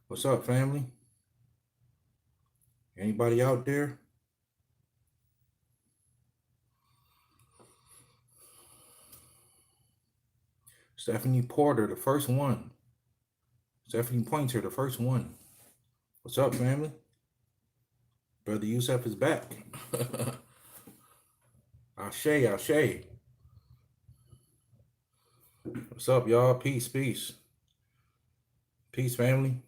What's up, family? Anybody out there? Stephanie Porter, the first one. Stephanie Pointer, the first one. What's up, family? Brother Yusef is back. Ashe, Ashe. What's up, y'all? Peace, peace. Peace, family.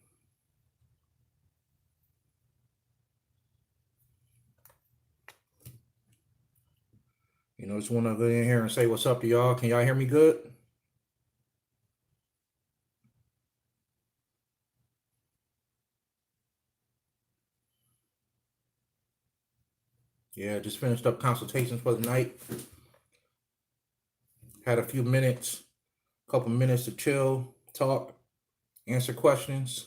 Just want to go in here and say what's up to y'all. Can y'all hear me good? Yeah, just finished up consultations for the night. Had a few minutes, couple minutes to chill, talk, answer questions.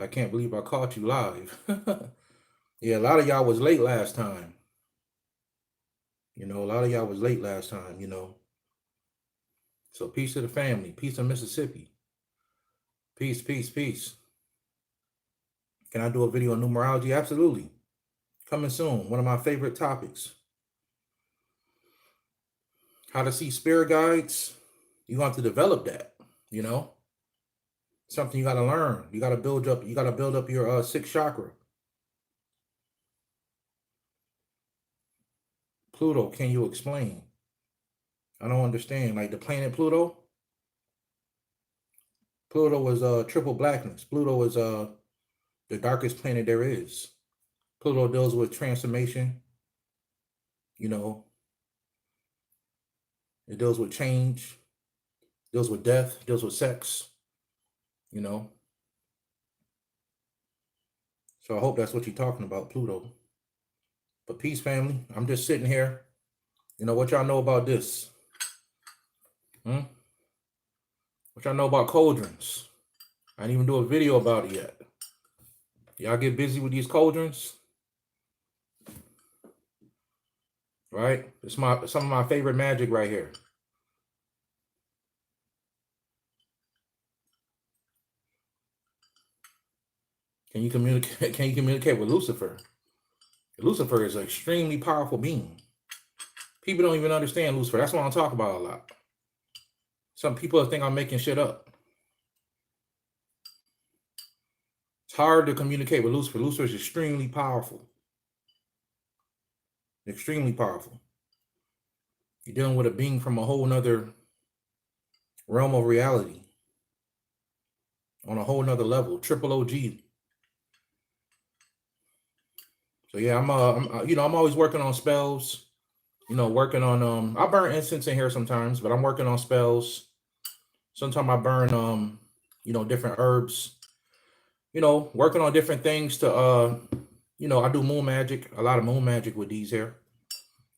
I can't believe I caught you live. Yeah, a lot of y'all was late last time. A lot of y'all was late last time. So peace to the family, peace to Mississippi. Peace, peace, peace. Can I do a video on numerology? Absolutely. Coming soon. One of my favorite topics. How to see spirit guides. You have to develop that. Something you gotta learn. You gotta build up your sixth chakra. Pluto, can you explain? I don't understand. Like the planet Pluto. Pluto is triple blackness. Pluto is the darkest planet there is. Pluto deals with transformation. It deals with change, deals with death, deals with sex. So I hope that's what you're talking about, Pluto. But peace, family. I'm just sitting here. What y'all know about this? What y'all know about cauldrons? I didn't even do a video about it yet. Y'all get busy with these cauldrons? Right? It's some of my favorite magic right here. Can you communicate with Lucifer? Lucifer is an extremely powerful being. People don't even understand Lucifer. That's what I talk about a lot. Some people think I'm making shit up. It's hard to communicate with Lucifer. Lucifer is extremely powerful. Extremely powerful. You're dealing with a being from a whole nother realm of reality. On a whole nother level. Triple OG. So yeah, I'm always working on spells. Working on I burn incense in here sometimes, but I'm working on spells. Sometimes I burn different herbs. Working on different things to I do moon magic, a lot of moon magic with these here.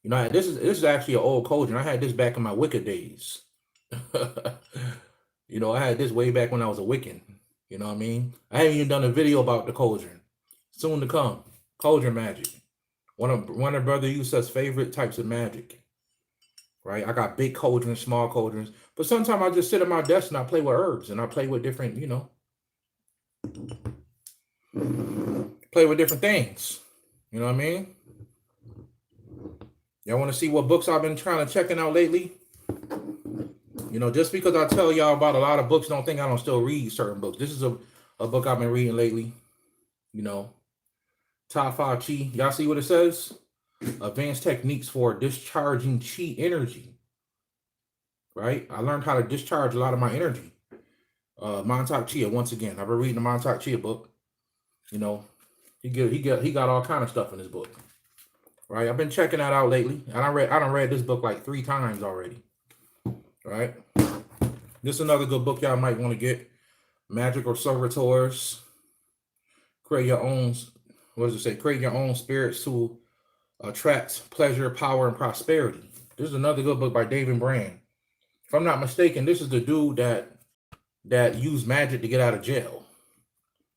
This is actually an old cauldron. I had this back in my Wicca days. I had this way back when I was a Wiccan. You know what I mean? I haven't even done a video about the cauldron. Soon to come. Cauldron magic. One of Brother Yusuf's favorite types of magic. Right? I got big cauldrons, small cauldrons. But sometimes I just sit at my desk and I play with herbs and I play with different, play with different things. You know what I mean? Y'all want to see what books I've been trying to checking out lately? Just because I tell y'all about a lot of books, don't think I don't still read certain books. This is a book I've been reading lately. Top 5 Chi. Y'all see what it says? Advanced techniques for discharging Chi energy. Right? I learned how to discharge a lot of my energy. Montauk Chia, once again. I've been reading the Montauk Chia book. He got all kind of stuff in his book. Right? I've been checking that out lately. And I done read this book like 3 times already. Right? This is another good book y'all might want to get. Magic or Servitors. Create your own, what does it say? Create your own spirits to attract pleasure, power, and prosperity. This is another good book by David Brand. If I'm not mistaken, this is the dude that used magic to get out of jail.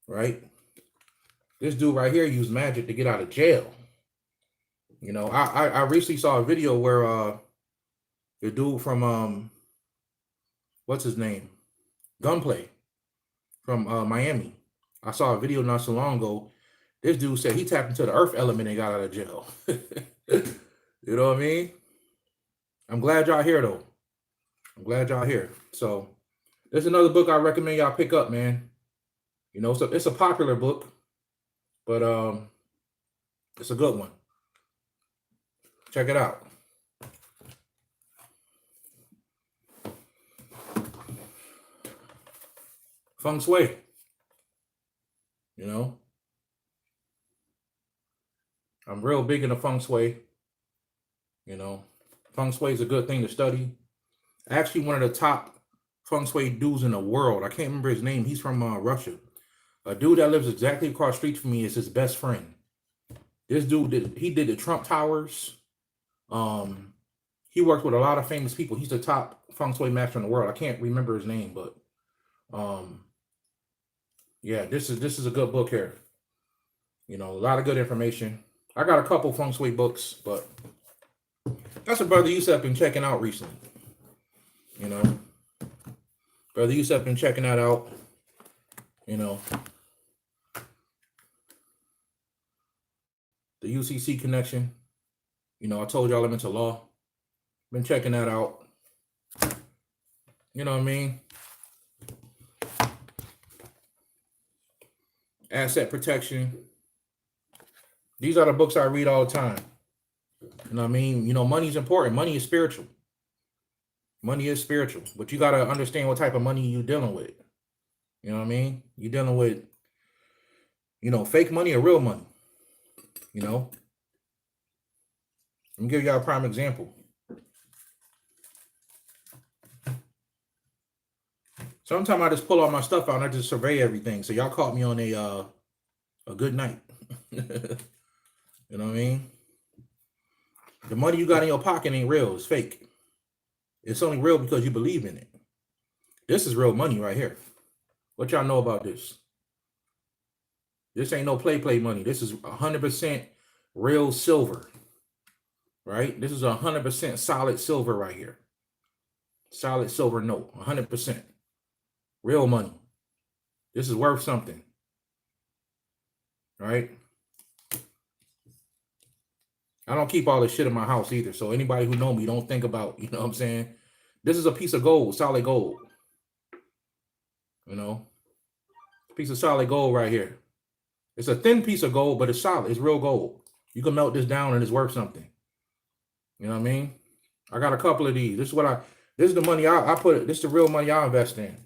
Right? This dude right here used magic to get out of jail. I recently saw a video where the dude from what's his name? Gunplay from Miami. I saw a video not so long ago. This dude said he tapped into the earth element and got out of jail. You know what I mean? I'm glad y'all here though. I'm glad y'all here. So there's another book I recommend y'all pick up, man. You know, so it's a popular book, but it's a good one. Check it out. Feng Shui. You know, I'm real big into Feng Shui. You know, Feng Shui is a good thing to study. Actually, one of the top Feng Shui dudes in the world. I can't remember his name. He's from Russia. A dude that lives exactly across the street from me is his best friend. This dude did the Trump Towers. He works with a lot of famous people. He's the top Feng Shui master in the world. I can't remember his name, but yeah, this is a good book here. You know, a lot of good information. I got a couple Feng Shui books, but that's what Brother Yusef been checking out recently. You know, Brother Yusef been checking that out. You know, the UCC connection. You know, I told y'all I'm into law. Been checking that out. You know what I mean? Asset protection. These are the books I read all the time. You know what I mean? You know, money is important. Money is spiritual. Money is spiritual. But you got to understand what type of money you're dealing with. You know what I mean? You're dealing with, you know, fake money or real money. You know? Let me give y'all a prime example. Sometimes I just pull all my stuff out and I just survey everything. So y'all caught me on a good night. You know what I mean? The money you got in your pocket ain't real. It's fake. It's only real because you believe in it. This is real money right here. What y'all know about this? This ain't no play money. This is 100% real silver. Right? This is 100% solid silver right here. Solid silver note. 100%. Real money. This is worth something. Right? I don't keep all this shit in my house either. So anybody who know me, don't think about, you know what I'm saying? This is a piece of gold, solid gold. You know? Piece of solid gold right here. It's a thin piece of gold, but it's solid. It's real gold. You can melt this down and it's worth something. You know what I mean? I got a couple of these. This is the money I put. This is the real money I invest in.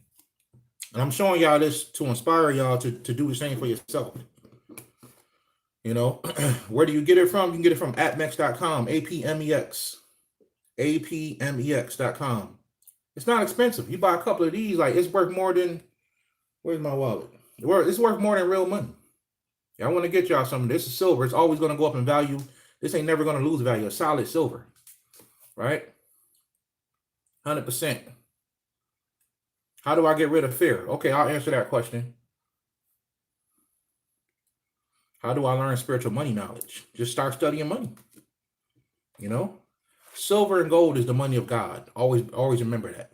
And I'm showing y'all this to inspire y'all to do the same for yourself. You know, where do you get it from? You can get it from apmex.com, APMEX, APMEX.com. It's not expensive. You buy a couple of these, like it's worth more than, where's my wallet? It's worth more than real money. Yeah, I want to get y'all some. This is silver. It's always going to go up in value. This ain't never going to lose value. It's solid silver, right? 100%. How do I get rid of fear? Okay, I'll answer that question. How do I learn spiritual money knowledge? Just start studying money. You know, silver and gold is the money of God. Always remember that.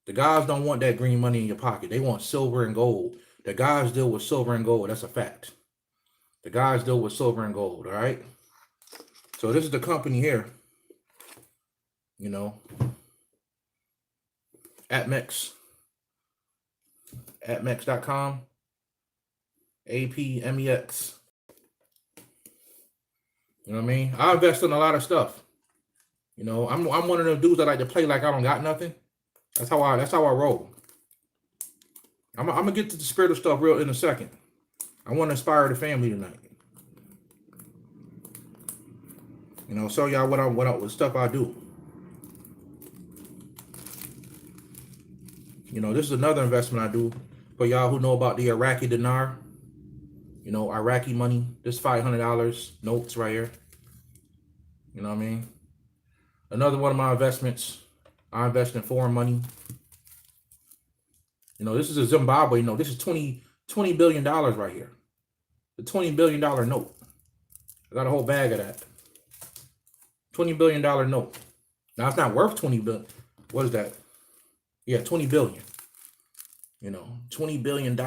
The gods don't want that green money in your pocket. They want silver and gold. The gods deal with silver and gold. That's a fact. The gods deal with silver and gold. All right. So this is the company here. You know, APMEX. APMEX.com. APMEX. You know what I mean? I invest in a lot of stuff. You know, I'm one of them dudes that like to play like I don't got nothing. That's how I roll. I'm gonna get to the spiritual stuff real in a second. I want to inspire the family tonight. You know, show y'all what stuff I do. You know, this is another investment I do for y'all who know about the Iraqi dinar. You know, Iraqi money. This $500 notes right here. You know what I mean? Another one of my investments. I invest in foreign money. You know, this is a Zimbabwe note. This is $20 billion right here. The $20 billion note. I got a whole bag of that. $20 billion note. Now it's not worth 20 billion. What is that? Yeah, 20 billion. You know, $20 billion. You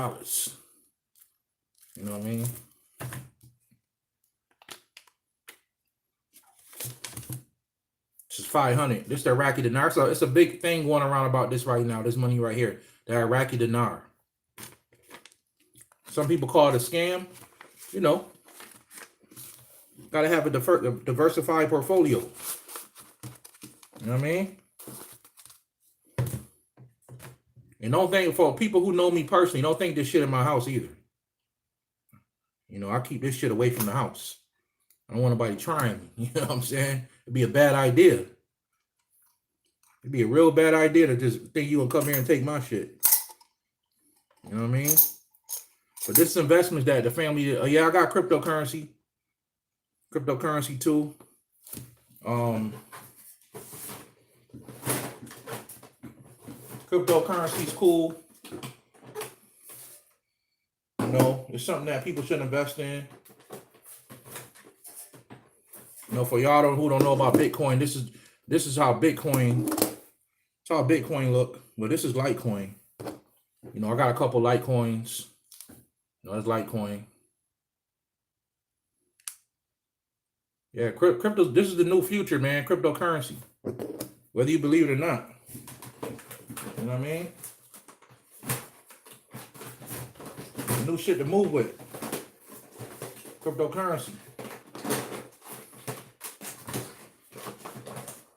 know what I mean? This is 500. This is the Iraqi dinar. So it's a big thing going around about this right now. This money right here, the Iraqi dinar. Some people call it a scam. You know, got to have a diversified portfolio. You know what I mean? And don't think, for people who know me personally, don't think this shit in my house either. You know, I keep this shit away from the house. I don't want nobody trying me. You know what I'm saying? It'd be a bad idea. It'd be a real bad idea to just think you gonna come here and take my shit. You know what I mean? But this is investments that the family, yeah, I got cryptocurrency too. Cryptocurrency's cool. You know, it's something that people should invest in. You know, for y'all who don't know about Bitcoin, this is how Bitcoin, it's how Bitcoin look. Well, this is Litecoin. You know, I got a couple Litecoins. You know, that's Litecoin. Yeah, crypto. This is the new future, man. Cryptocurrency, whether you believe it or not. You know what I mean? New shit to move with. Cryptocurrency.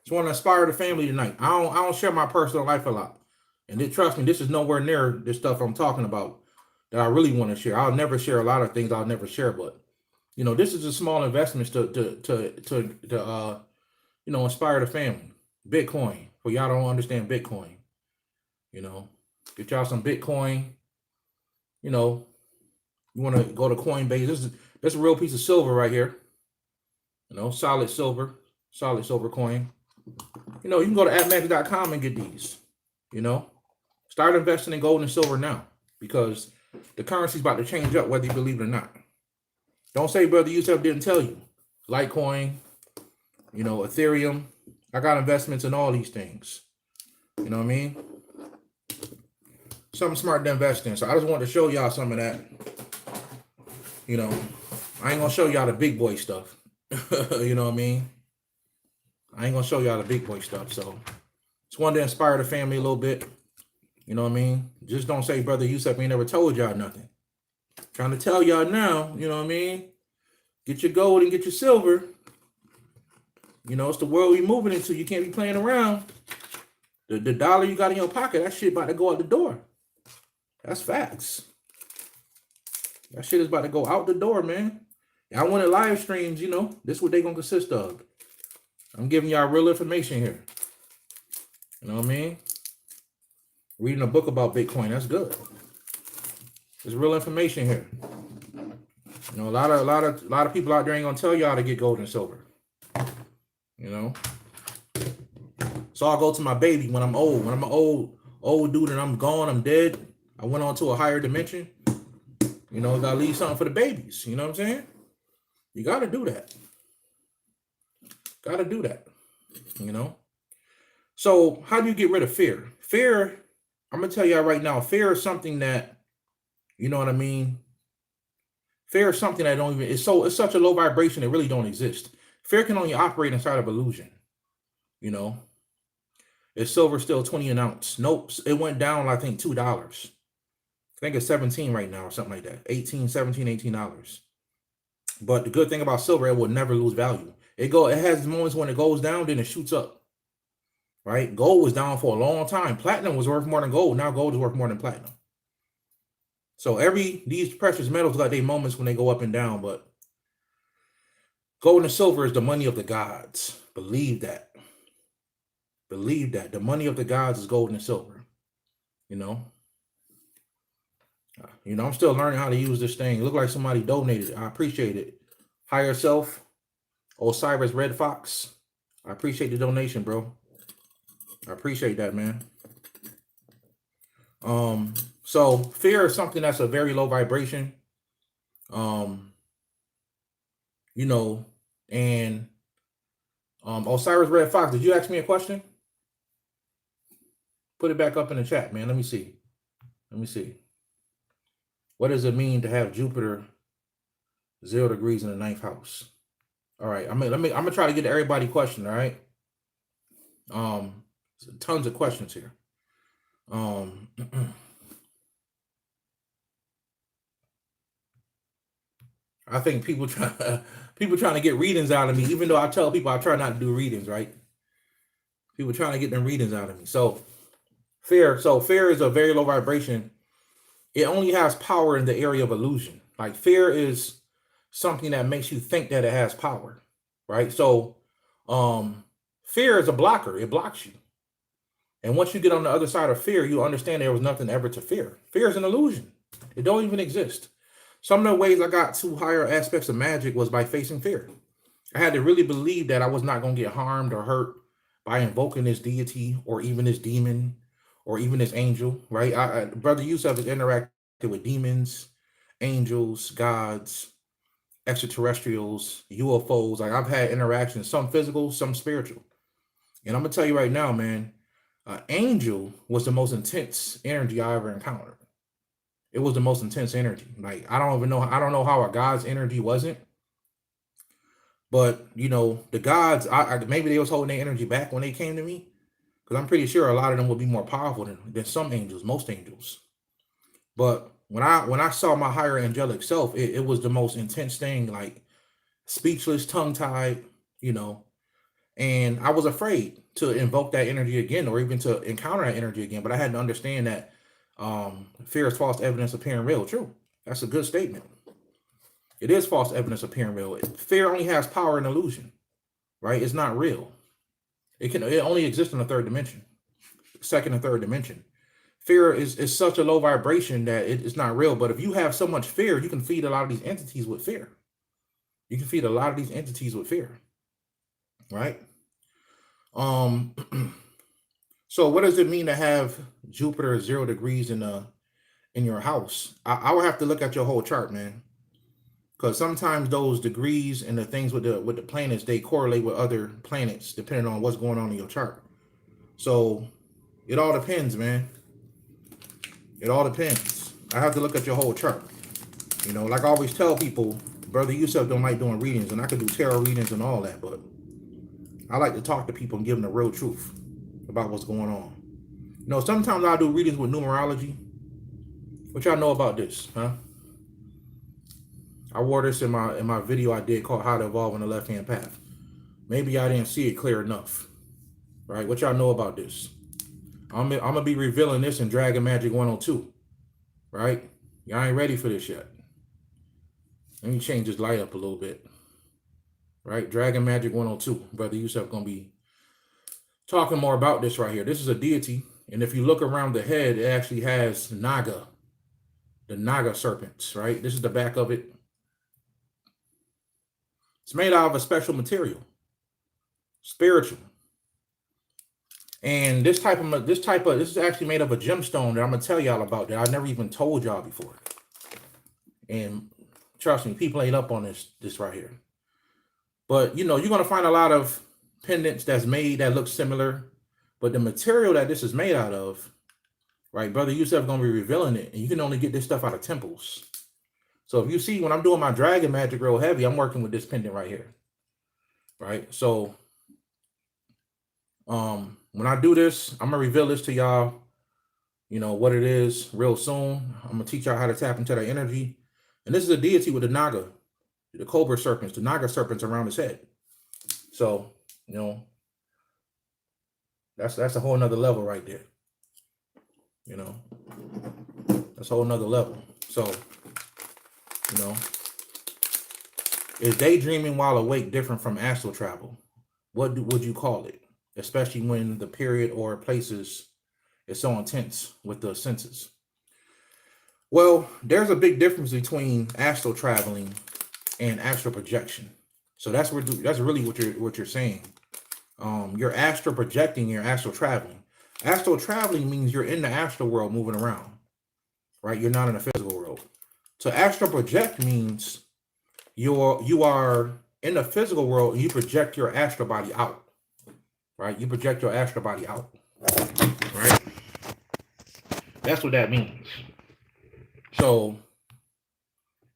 Just want to inspire the family tonight. I don't share my personal life a lot, and trust me, this is nowhere near the stuff I'm talking about that I really want to share. I'll never share a lot of things I'll never share, but you know, this is a small investment to you know, inspire the family. Bitcoin, for y'all don't understand Bitcoin. You know, get y'all some Bitcoin. You know, you want to go to Coinbase. This is a real piece of silver right here. You know, solid silver coin. You know, you can go to atmax.com and get these. You know, start investing in gold and silver now, because the currency's about to change up, whether you believe it or not. Don't say Brother Yusef didn't tell you. Litecoin, you know, Ethereum. I got investments in all these things. You know what I mean? Something smart to invest in. So I just wanted to show y'all some of that. You know, I ain't gonna show y'all the big boy stuff. You know what I mean? I ain't gonna show y'all the big boy stuff. So just wanted to inspire the family a little bit. You know what I mean? Just don't say Brother Yusef ain't never told y'all nothing. Trying to tell y'all now, you know what I mean? Get your gold and get your silver. You know, it's the world we moving into. You can't be playing around. The dollar you got in your pocket, that shit about to go out the door. That's facts. That shit is about to go out the door, man. I wanted live streams, you know. This is what they gonna consist of. I'm giving y'all real information here. You know what I mean? Reading a book about Bitcoin, that's good. There's real information here. You know, a lot of people out there ain't gonna tell y'all to get gold and silver. You know, so I'll go to my baby when I'm old. When I'm an old dude and I'm gone, I'm dead. I went on to a higher dimension. You know, gotta leave something for the babies. You know what I'm saying? You gotta do that. Gotta do that. You know. So how do you get rid of fear? Fear, I'm gonna tell y'all right now. Fear is something that, you know what I mean. Fear is something that don't even. It's such a low vibration. It really don't exist. Fear can only operate inside of illusion. You know. Is silver still 20 an ounce? Nope. It went down, I think, $2. I think it's 17 right now or something like that. 18, 17, $18. But the good thing about silver, it will never lose value. It has moments when it goes down, then it shoots up. Right? Gold was down for a long time. Platinum was worth more than gold. Now gold is worth more than platinum. So these precious metals got their moments when they go up and down, but gold and silver is the money of the gods. Believe that. Believe that. The money of the gods is gold and silver. You know? I'm still learning how to use this thing. It looked like somebody donated it. I appreciate it. Higher Self, Osiris Red Fox. I appreciate the donation, bro. I appreciate that, man. So fear is something that's a very low vibration. You know, and Osiris Red Fox, did you ask me a question? Put it back up in the chat, man. Let me see. Let me see. What does it mean to have Jupiter 0 degrees in the ninth house? All right. I'm gonna try to get to everybody question. All right. Tons of questions here. I think people trying to get readings out of me, even though I tell people I try not to do readings, right? People trying to get them readings out of me. So fear is a very low vibration. It only has power in the area of illusion. Like fear is something that makes you think that it has power, right? So fear is a blocker. It blocks you. And once you get on the other side of fear, you understand there was nothing ever to fear. Fear is an illusion. It don't even exist. Some of the ways I got to higher aspects of magic was by facing fear. I had to really believe that I was not going to get harmed or hurt by invoking this deity or even this demon or even this angel, right? Brother Yusuf has interacted with demons, angels, gods, extraterrestrials, UFOs. Like I've had interactions, some physical, some spiritual. And I'm going to tell you right now, man, angel was the most intense energy I ever encountered. It was the most intense energy. Like I don't know how a God's energy wasn't. But you know, the gods, maybe they was holding their energy back when they came to me, because I'm pretty sure a lot of them would be more powerful than some angels, most angels. But when I saw my higher angelic self, it was the most intense thing, like speechless, tongue-tied, you know. And I was afraid to invoke that energy again, or even to encounter that energy again. But I had to understand that fear is false evidence appearing real. True. That's a good statement. It is false evidence appearing real. Fear only has power and illusion, right? It's not real. It only exists in the third dimension, second and third dimension. Fear is such a low vibration that it's not real. But if you have so much fear, you can feed a lot of these entities with fear. You can feed a lot of these entities with fear, right? So what does it mean to have Jupiter 0 degrees in your house? I would have to look at your whole chart, man. Because sometimes those degrees and the things with the planets, they correlate with other planets depending on what's going on in your chart. So it all depends, man. It all depends. I have to look at your whole chart. You know, like I always tell people, Brother Yusuf don't like doing readings, and I could do tarot readings and all that, but I like to talk to people and give them the real truth about what's going on. You know, sometimes I do readings with numerology. What y'all know about this, huh? I wore this in my video I did called How to Evolve on the Left-Hand Path. Maybe I didn't see it clear enough, right? What y'all know about this? I'm gonna be revealing this in Dragon Magic 102, right? Y'all ain't ready for this yet. Let me change this light up a little bit, right? Dragon Magic 102. Brother Yusuf gonna be talking more about this right here. This is a deity, and if you look around the head, it actually has Naga, the Naga serpents, right? This is the back of it. It's made out of a special material, spiritual. And this is actually made of a gemstone that I'm gonna tell y'all about that I never even told y'all before. And trust me, people ain't up on this right here. But you know, you're gonna find a lot of pendants that look similar, but the material that this is made out of, right? Brother Yusuf gonna be revealing it, and you can only get this stuff out of temples. So if you see when I'm doing my dragon magic real heavy, I'm working with this pendant right here, right? So when I do this, I'm gonna reveal this to y'all, you know, what it is real soon. I'm gonna teach y'all how to tap into that energy. And this is a deity with the Naga, the cobra serpents, the Naga serpents around his head. So, you know, that's a whole nother level right there. You know, that's a whole nother level. So, you know, is daydreaming while awake different from astral travel? What would you call it? Especially when the period or places is so intense with the senses. Well, there's a big difference between astral traveling and astral projection. So that's really what you're saying. You're astral projecting, you're astral traveling. Astral traveling means you're in the astral world moving around, right? You're not in the physical world. So astral project means you are in the physical world and you project your astral body out, right? You project your astral body out, right? That's what that means. So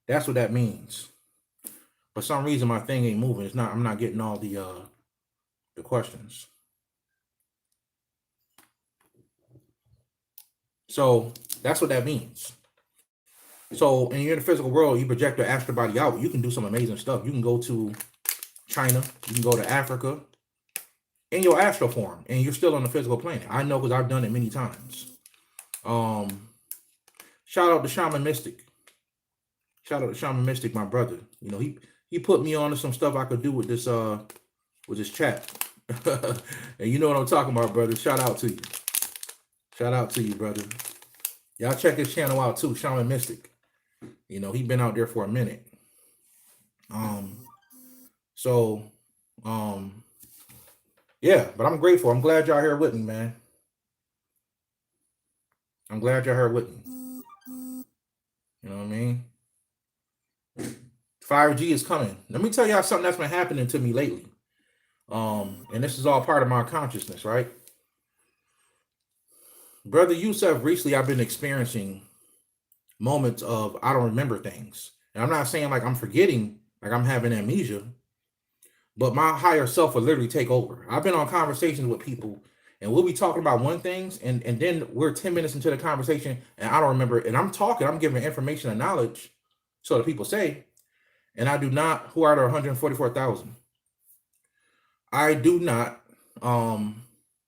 that's what that means. For some reason, my thing ain't moving. It's not. I'm not getting all the questions. So that's what that means. So in your physical world, you project your astral body out. You can do some amazing stuff. You can go to China. You can go to Africa in your astral form, and you're still on the physical planet. I know because I've done it many times. Shout out to Shaman Mystic. Shout out to Shaman Mystic, my brother. You know, he put me on to some stuff I could do with this chat. And you know what I'm talking about, brother. Shout out to you. Shout out to you, brother. Y'all check his channel out too, Shaman Mystic. You know, he been out there for a minute. Yeah, but I'm grateful. I'm glad y'all here with me, man. I'm glad y'all here with me. You know what I mean? 5G is coming. Let me tell y'all something that's been happening to me lately. And this is all part of my consciousness, right? Brother Yusuf, recently I've been experiencing moments of I don't remember things. And I'm not saying like I'm forgetting, like I'm having amnesia, but my higher self will literally take over. I've been on conversations with people and we'll be talking about one thing and then we're 10 minutes into the conversation and I don't remember. And I'm talking, I'm giving information and knowledge, so the people say, and I do not, who are there 144,000? I do not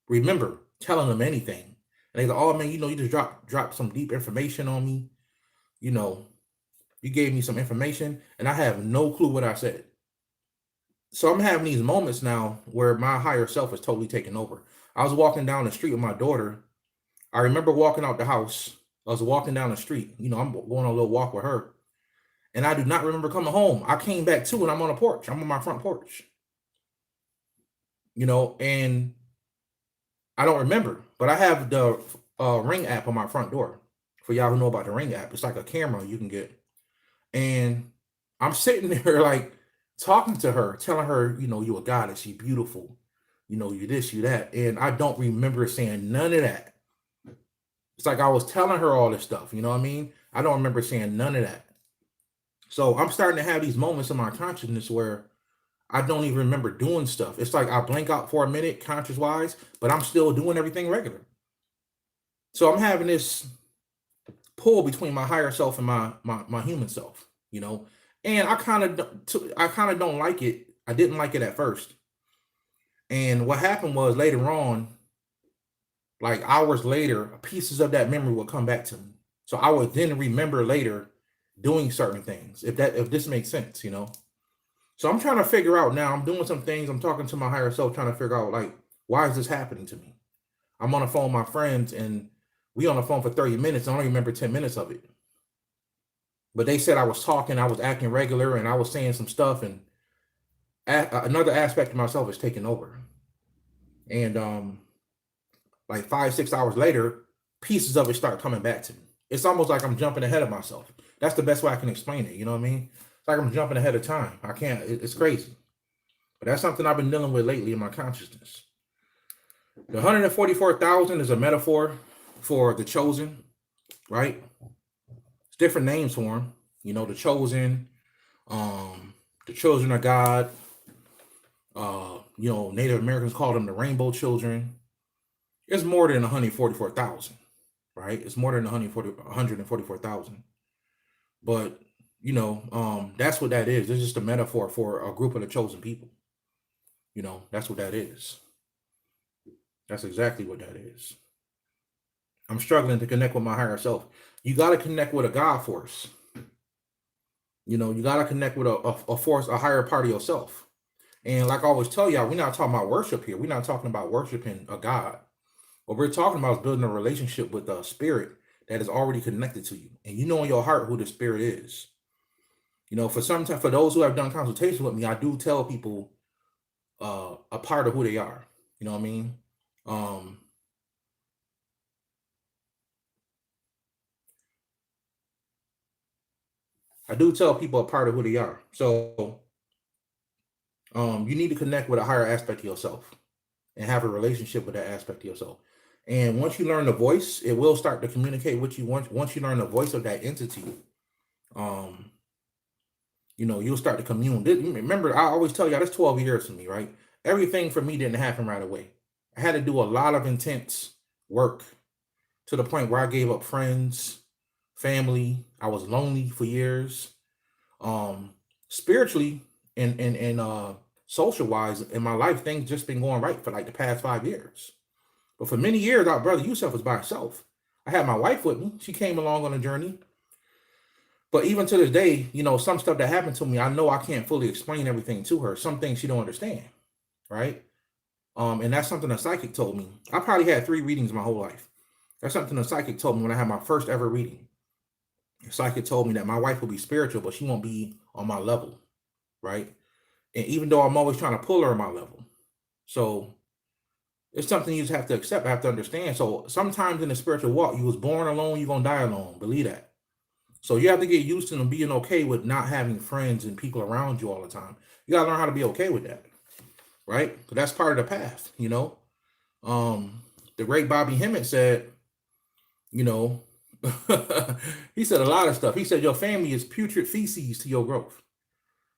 remember telling them anything. And they go, oh man, you know, you just dropped some deep information on me. You know, you gave me some information and I have no clue what I said. So I'm having these moments now where my higher self is totally taken over. I was walking down the street with my daughter. I remember walking out the house. I was walking down the street. You know, I'm going on a little walk with her. And I do not remember coming home. I came back too and I'm on a porch. I'm on my front porch. You know, and I don't remember, but I have the Ring app on my front door. For y'all who know about the Ring app, it's like a camera you can get. And I'm sitting there like talking to her, telling her, you know, you're a goddess, you're beautiful, you know, you this, you that. And I don't remember saying none of that. It's like I was telling her all this stuff, you know what I mean? I don't remember saying none of that. So I'm starting to have these moments in my consciousness where I don't even remember doing stuff. It's like I blink out for a minute, conscious wise, but I'm still doing everything regular. So I'm having this pull between my higher self and my human self, you know, and I kind of don't like it. I didn't like it at first. And what happened was later on, like hours later, pieces of that memory would come back to me. So I would then remember later doing certain things, if this makes sense, you know. So I'm trying to figure out now, I'm doing some things, I'm talking to my higher self, trying to figure out like, why is this happening to me? I'm on the phone with my friends and we on the phone for 30 minutes. I only remember 10 minutes of it. But they said I was talking, I was acting regular and I was saying some stuff and another aspect of myself is taking over. And like 5-6 hours later, pieces of it start coming back to me. It's almost like I'm jumping ahead of myself. That's the best way I can explain it. You know what I mean? It's like I'm jumping ahead of time. I can't, it's crazy. But that's something I've been dealing with lately in my consciousness. The 144,000 is a metaphor for the chosen, right? It's different names for them. You know, the chosen, the children of God. You know, Native Americans call them the rainbow children. It's more than 144,000, right? It's more than 144,000. But, you know, that's what that is. It's just a metaphor for a group of the chosen people. You know, that's what that is. That's exactly what that is. I'm struggling to connect with my higher self. You got to connect with a God force. You know, you got to connect with a force, a higher part of yourself. And like I always tell y'all, we're not talking about worship here. We're not talking about worshiping a God. What we're talking about is building a relationship with a spirit that is already connected to you. And you know in your heart who the spirit is. You know, for those who have done consultation with me, I do tell people a part of who they are. You know what I mean? I do tell people a part of who they are. So you need to connect with a higher aspect of yourself and have a relationship with that aspect of yourself. And once you learn the voice, it will start to communicate with you. Once you learn the voice of that entity, um, you'll start to commune. Remember, I always tell you that's 12 years for me, right? Everything for me didn't happen right away. I had to do a lot of intense work to the point where I gave up friends, family. I was lonely for years. Spiritually and social wise in my life, things just been going right for like the past 5 years. But for many years, our brother Yusuf was by himself. I had my wife with me. She came along on a journey. But even to this day, some stuff that happened to me, I know I can't fully explain everything to her. Some things she don't understand, right? And that's something a psychic told me. I probably had 3 readings my whole life. That's something a psychic told me when I had my first ever reading. The psychic told me that my wife will be spiritual, but she won't be on my level, right? And even though I'm always trying to pull her on my level. So it's something you just have to accept, have to understand. So sometimes in the spiritual walk, you was born alone, you're going to die alone. Believe that. So you have to get used to being okay with not having friends and people around you all the time. You got to learn how to be okay with that, right? Because that's part of the path, The great Bobby Hemmett said, he said a lot of stuff. He said your family is putrid feces to your growth.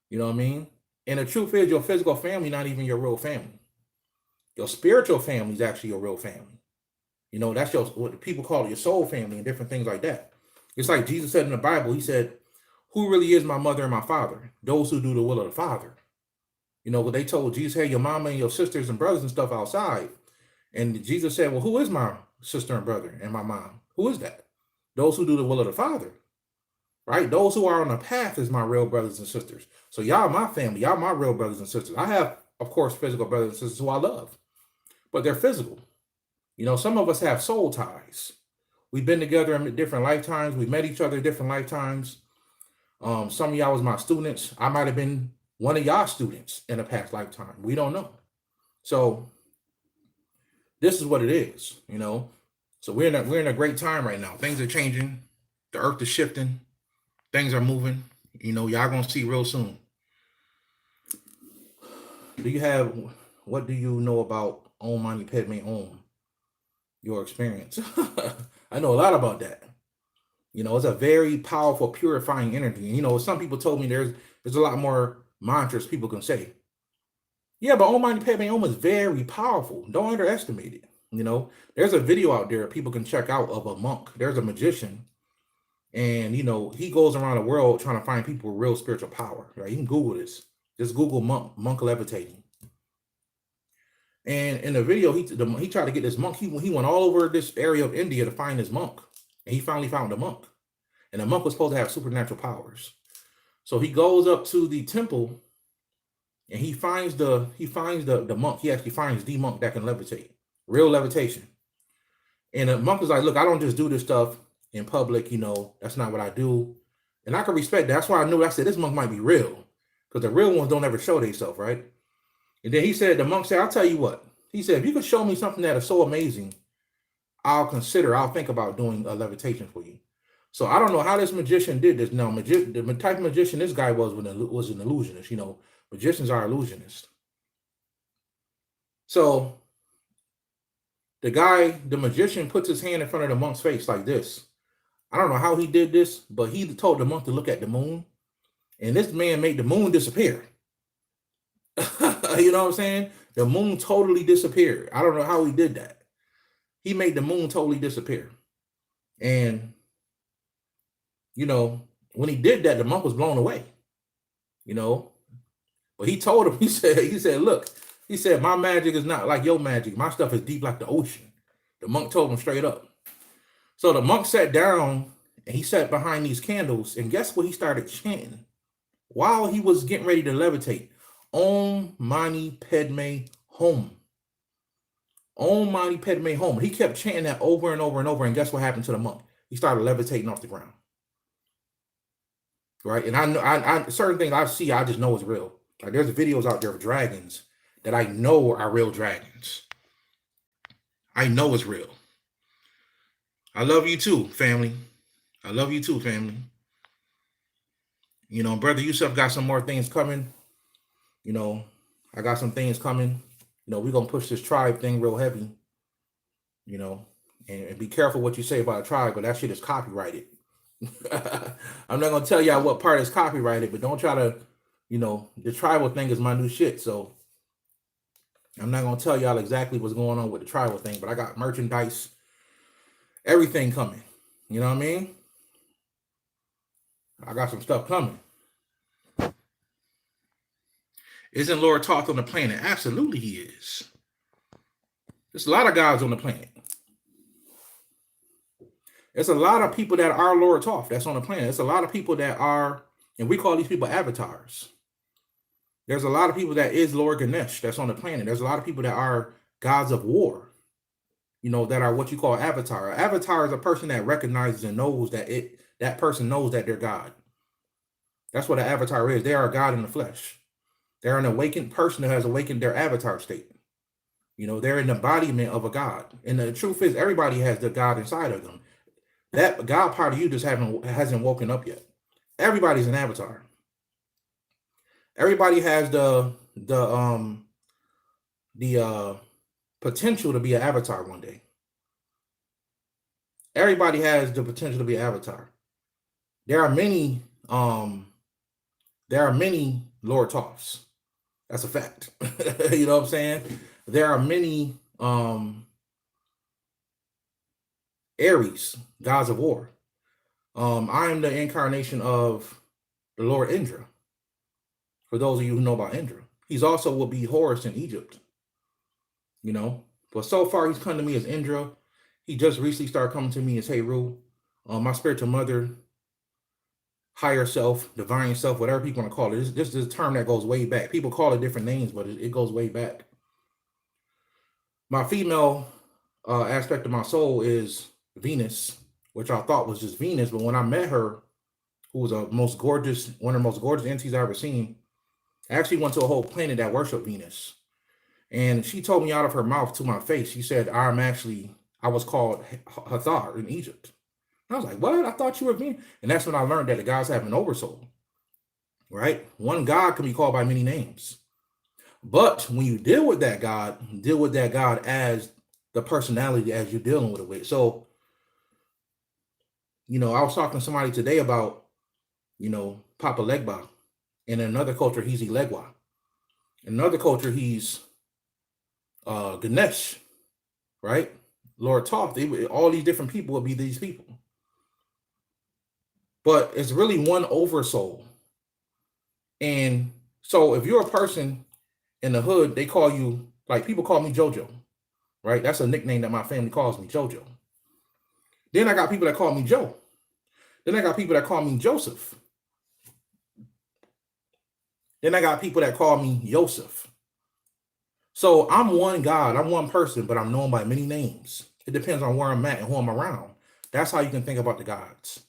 You know what I mean? And the truth is your physical family not even your real family. Your spiritual family is actually your real family. That's what people call it, your soul family and different things like that. It's like Jesus said in the Bible, he said, who really is my mother and my father? Those who do the will of the Father. What they told Jesus, hey, your mama and your sisters and brothers and stuff outside. And Jesus said, well, who is my sister and brother and my mom? Who is that? Those who do the will of the Father, right? Those who are on the path is my real brothers and sisters. So y'all my family, y'all my real brothers and sisters. I have, of course, physical brothers and sisters who I love, but they're physical. Some of us have soul ties. We've been together in different lifetimes. We met each other in different lifetimes. Some of y'all was my students. I might have been one of y'all students in a past lifetime. We don't know. So this is what it is, So we're in a great time right now. Things are changing. The earth is shifting. Things are moving. Y'all gonna see real soon. What do you know about Om Mani Padme Om? Your experience. I know a lot about that. It's a very powerful, purifying energy. Some people told me there's a lot more mantras people can say. Yeah, but Om Mani Padme Om is very powerful. Don't underestimate it. There's a video out there people can check out of a monk. There's a magician, and he goes around the world trying to find people with real spiritual power. Right? You can Google this. Just Google monk levitating. And in the video, he tried to get this monk. He went all over this area of India to find this monk, and he finally found the monk. And the monk was supposed to have supernatural powers. So he goes up to the temple, and he finds the monk. He actually finds the monk that can levitate, real levitation. And the monk is like, look, I don't just do this stuff in public. That's not what I do. And I can respect that. That's why I said this monk might be real, because the real ones don't ever show themselves, right? And then the monk said, I'll tell you what. He said, if you could show me something that is so amazing, I'll think about doing a levitation for you. So I don't know how this magician did this. Now, the type of magician this guy was an illusionist. Magicians are illusionists. So the magician puts his hand in front of the monk's face like this. I don't know how he did this, but he told the monk to look at the moon. And this man made the moon disappear. You know what I'm saying? The moon totally disappeared. I don't know how he did that. He made the moon totally disappear. And, when he did that, the monk was blown away, But he told him, he said, look, he said, my magic is not like your magic. My stuff is deep like the ocean. The monk told him straight up. So the monk sat down and he sat behind these candles. And guess what he started chanting while he was getting ready to levitate? Om Mani Padme Hum. Om Mani Padme Hum. He kept chanting that over and over and over. And guess what happened to the monk? He started levitating off the ground. Right? And I know certain things I see, I just know it's real. Like there's videos out there of dragons that I know are real dragons. I know it's real. I love you too, family. I love you too, family. Brother Yusuf got some more things coming. I got some things coming. We're going to push this tribe thing real heavy. you know, and be careful what you say about a tribe, but that shit is copyrighted. I'm not gonna tell y'all what part is copyrighted, but don't try to, the tribal thing is my new shit. So I'm not gonna tell y'all exactly what's going on with the tribal thing, but I got merchandise, everything coming. You know what I mean? I got some stuff coming. Isn't Lord Thoth on the planet? Absolutely he is. There's a lot of gods on the planet. There's a lot of people that are Lord Thoth that's on the planet. There's a lot of people that are, and we call these people avatars. There's a lot of people that is Lord Ganesh that's on the planet. There's a lot of people that are gods of war, that are what you call avatar. An avatar is a person that recognizes and knows that person knows that they're God. That's what an avatar is. They are a God in the flesh. They're an awakened person who has awakened their avatar state. They're an embodiment of a God. And the truth is, everybody has the God inside of them. That God part of you just hasn't woken up yet. Everybody's an avatar. Everybody has the potential to be an avatar one day. Everybody has the potential to be an avatar. There are many Lord Thoths. That's a fact. You know what I'm saying? There are many Aries, gods of war. I am the incarnation of the Lord Indra. For those of you who know about Indra, he's also will be Horus in Egypt. But so far he's come to me as Indra. He just recently started coming to me as Heru, my spiritual mother, higher self, divine self, whatever people want to call it. This is a term that goes way back. People call it different names, but it goes way back. My female aspect of my soul is Venus, which I thought was just Venus, but when I met her, who was one of the most gorgeous entities I've ever seen, I actually went to a whole planet that worshiped Venus. And she told me out of her mouth to my face, she said, I was called Hathor in Egypt. And I was like, what? I thought you were Venus. And that's when I learned that the gods have an oversoul, right? One God can be called by many names. But when you deal with that God as the personality as you're dealing with it with. So, I was talking to somebody today about, Papa Legba. In another culture, he's Ilegwa. In another culture, he's Ganesh, right? Lord Thoth. All these different people would be these people. But it's really one oversoul. And so if you're a person in the hood, they call you, like people call me JoJo, right? That's a nickname that my family calls me, JoJo. Then I got people that call me Joe. Then I got people that call me Joseph. Then I got people that call me Yosef. So I'm one God, I'm one person, but I'm known by many names. It depends on where I'm at and who I'm around. That's how you can think about the gods.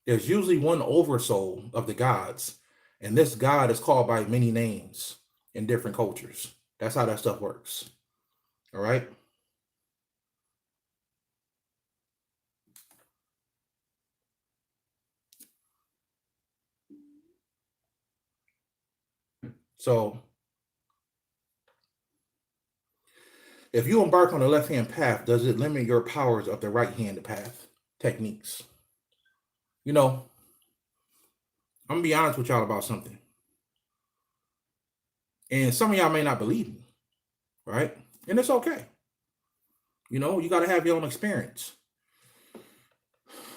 There's usually one oversoul of the gods, and this God is called by many names in different cultures. That's how that stuff works. All right. So if you embark on the left-hand path, does it limit your powers of the right-hand path techniques? I'm gonna be honest with y'all about something. And some of y'all may not believe me, right? And it's okay. You got to have your own experience.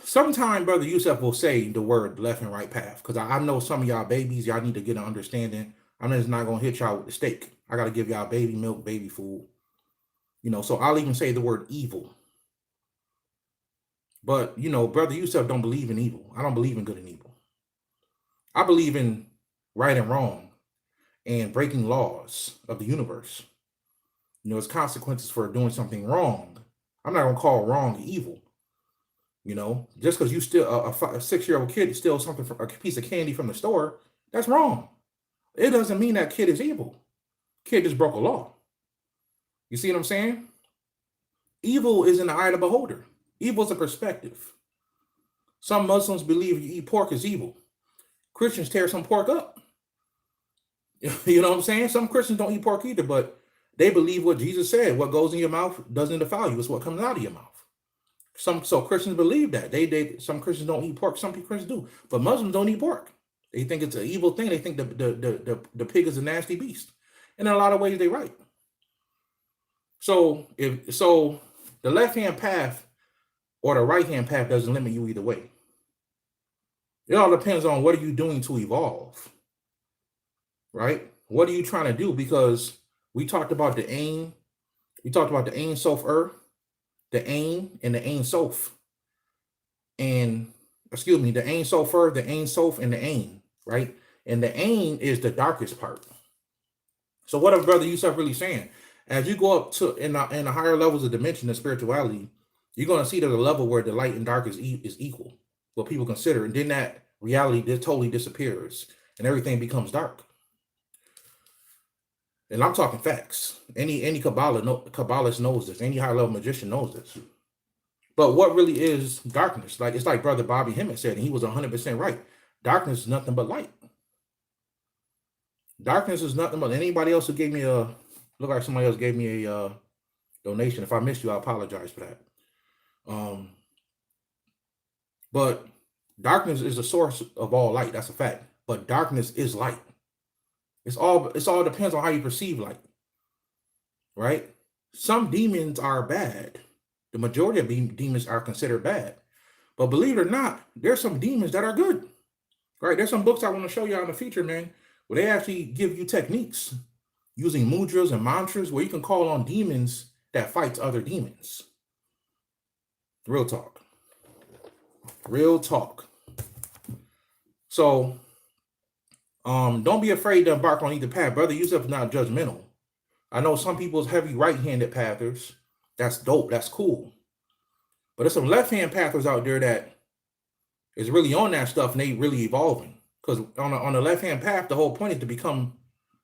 Sometime Brother Yusuf will say the word left and right path, because I know some of y'all babies, y'all need to get an understanding. I'm just not going to hit y'all with the steak. I got to give y'all baby milk, baby food. So I'll even say the word evil. But, Brother Yusuf don't believe in evil. I don't believe in good and evil. I believe in right and wrong and breaking laws of the universe. It's consequences for doing something wrong. I'm not going to call wrong evil. Just because you steal a 6-year-old kid steals something from a piece of candy from the store, that's wrong. It doesn't mean that kid is evil. Kid just broke a law. You see what I'm saying? Evil is in the eye of the beholder. Evil is a perspective. Some Muslims believe you eat pork is evil. Christians tear some pork up. You know what I'm saying? Some Christians don't eat pork either, but They believe what Jesus said. What goes in your mouth doesn't defile you. It's what comes out of your mouth. So Christians believe that. Some Christians don't eat pork. Some Christians do. But Muslims don't eat pork. They think it's an evil thing. They think the pig is a nasty beast. And in a lot of ways, they're right. So the left-hand path or the right-hand path doesn't limit you either way. It all depends on what are you doing to evolve, right? What are you trying to do? Because we talked about the aim. We talked about the aim sof the aim and the aim sof. And excuse me, the aim sofer, the aim sof, and the aim, right? And the aim is the darkest part. So what are Brother Yusuf really saying? As you go up to in the higher levels of dimension of spirituality, you're going to see there's a level where the light and dark is equal, what people consider, and then that reality totally disappears and everything becomes dark. And I'm talking facts. Any Kabbalist knows this. Any high level magician knows this. But what really is darkness? Like it's like Brother Bobby Hemmett said, and he was 100% right. Darkness is nothing but light. Darkness is nothing but anybody else who gave me a look like somebody else gave me a donation. If I missed you, I apologize for that. But darkness is the source of all light. That's a fact. But darkness is light. It's all depends on how you perceive light. Right? Some demons are bad. The majority of demons are considered bad. But believe it or not, there's some demons that are good. Right? There's some books I want to show you in the future, man, where they actually give you techniques using mudras and mantras where you can call on demons that fights other demons. Real talk. Real talk. So, don't be afraid to embark on either path. Brother Yusuf is not judgmental. I know some people's heavy right-handed pathers. That's dope. That's cool. But there's some left-hand pathers out there that is really on that stuff and they really evolving. Because on the left-hand path, the whole point is to become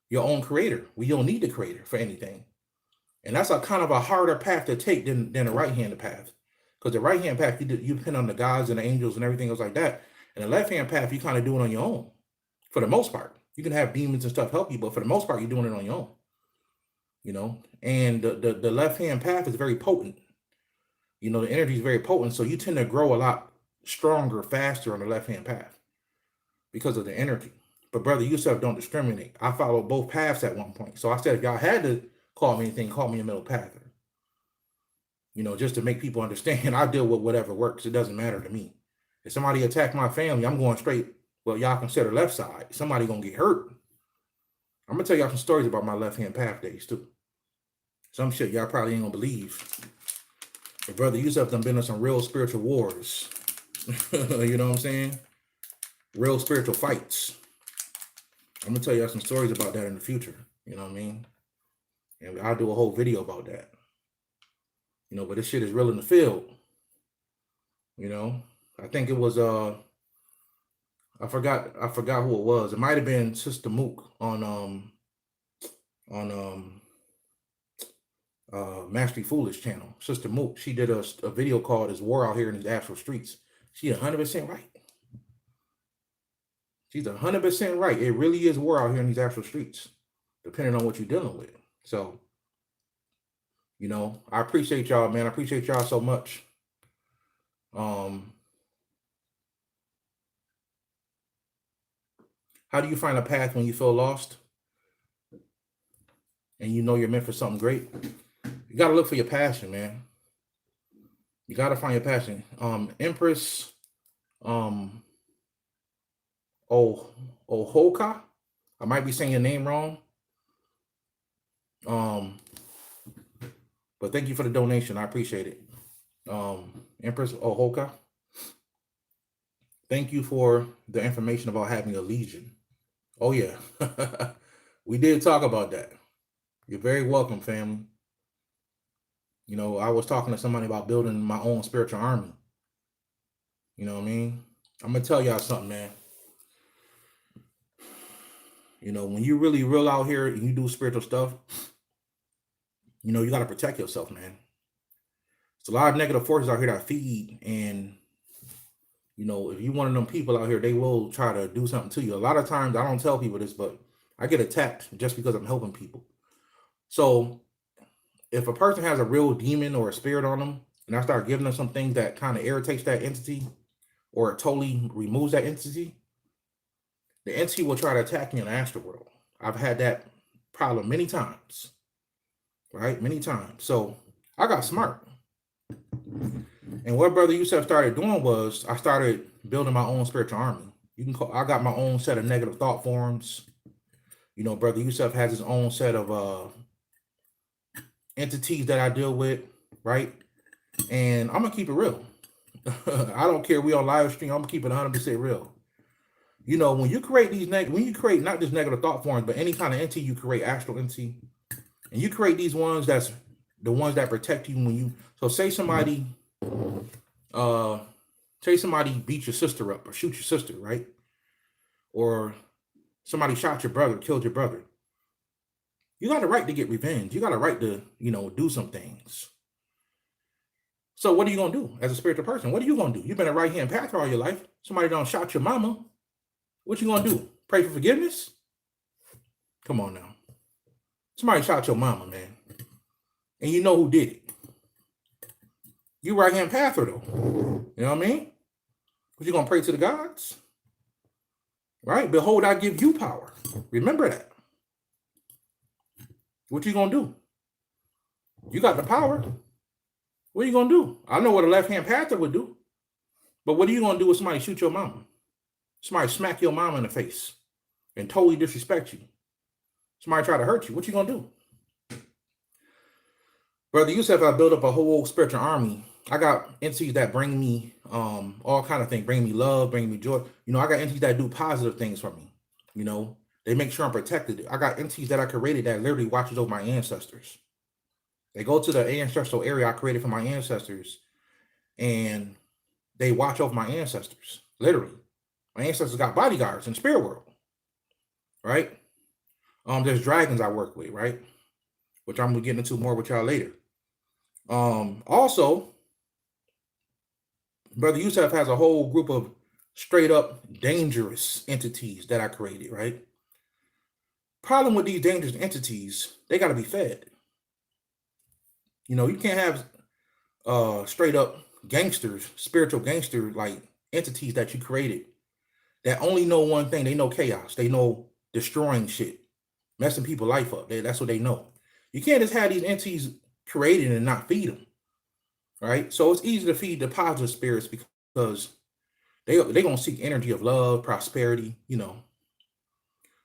your own creator. We don't need the creator for anything. And that's a kind of a harder path to take than the right-handed path. Because the right-hand path, you depend on the gods and the angels and everything else like that. And the left-hand path, you kind of do it on your own. For the most part. You can have demons and stuff help you, but for the most part, you're doing it on your own. You know? And the left-hand path is very potent. You know, the energy is very potent. So you tend to grow a lot stronger, faster on the left-hand path. Because of the energy. But Brother Yusuf don't discriminate. I followed both paths at one point. So I said, if y'all had to call me anything, call me a middle pather. You know, just to make people understand, I deal with whatever works. It doesn't matter to me. If somebody attack my family, I'm going straight, well, y'all consider left side. Somebody going to get hurt. I'm going to tell y'all some stories about my left-hand path days, too. Some shit y'all probably ain't going to believe. But Brother Yusuf done been in some real spiritual wars. You know what I'm saying? Real spiritual fights. I'm going to tell y'all some stories about that in the future. You know what I mean? And I'll do a whole video about that. You know, but this shit is real in the field. You know? I think it was, I forgot who it was. It might have been Sister Mook on Mastery Foolish channel. Sister Mook, she did a video called "Is War Out Here in These Actual Streets." She's 100% right. She's 100% right. It really is war out here in these actual streets, depending on what you're dealing with. So, you know, I appreciate y'all, man. I appreciate y'all so much. How do you find a path when you feel lost and you know you're meant for something great? You got to look for your passion, man. You got to find your passion. Empress Ohoka. I might be saying your name wrong. But thank you for the donation. I appreciate it. Empress Ohoka. Thank you for the information about having a legion. Oh, yeah. We did talk about that. You're very welcome, family. You know, I was talking to somebody about building my own spiritual army. You know what I mean? I'm going to tell y'all something, man. You know, when you really real out here and you do spiritual stuff, you know, you got to protect yourself, man. There's a lot of negative forces out here that feed, and you know, if you're one of them people out here, they will try to do something to you. A lot of times, I don't tell people this, but I get attacked just because I'm helping people. So if a person has a real demon or a spirit on them, and I start giving them some things that kind of irritates that entity or it totally removes that entity, the entity will try to attack me in the astral world. I've had that problem many times, right? Many times. So I got smart. And what Brother Yusef started doing was I started building my own spiritual army. I got my own set of negative thought forms. You know, Brother Yusef has his own set of entities that I deal with, right? And I'm gonna keep it real. I don't care. We on live stream. I'm gonna keep it 100% real. You know, when you create when you create not just negative thought forms, but any kind of entity you create, astral entity, and you create these ones that's the ones that protect you when you. So say somebody beat your sister up or shoot your sister, right? Or somebody shot your brother, killed your brother. You got a right to get revenge. You got a right to, do some things. So what are you going to do as a spiritual person? What are you going to do? You've been a right-hand path all your life. Somebody done shot your mama. What you going to do? Pray for forgiveness? Come on now. Somebody shot your mama, man. And you know who did it. You right-hand pather, though. You know what I mean? But you going to pray to the gods? Right? Behold, I give you power. Remember that. What you going to do? You got the power. What are you going to do? I know what a left-hand pather would do. But what are you going to do if somebody shoot your mama? Somebody smack your mama in the face and totally disrespect you. Somebody try to hurt you. What you going to do? Brother Yusef, I built up a whole spiritual army. I got entities that bring me all kind of things. Bring me love, bring me joy. I got entities that do positive things for me. They make sure I'm protected. I got entities that I created that literally watches over my ancestors. They go to the ancestral area I created for my ancestors, and they watch over my ancestors. Literally. My ancestors got bodyguards in the spirit world. Right? There's dragons I work with, right? Which I'm gonna get into more with y'all later. Also, Brother Yusef has a whole group of straight up dangerous entities that I created, right? Problem with these dangerous entities, they got to be fed. You can't have straight up gangsters, spiritual gangster like entities that you created that only know one thing. They know chaos. They know destroying shit, messing people's life up. That's what they know. You can't just have these entities created and not feed them, right? So it's easy to feed the positive spirits because they're going to seek energy of love, prosperity,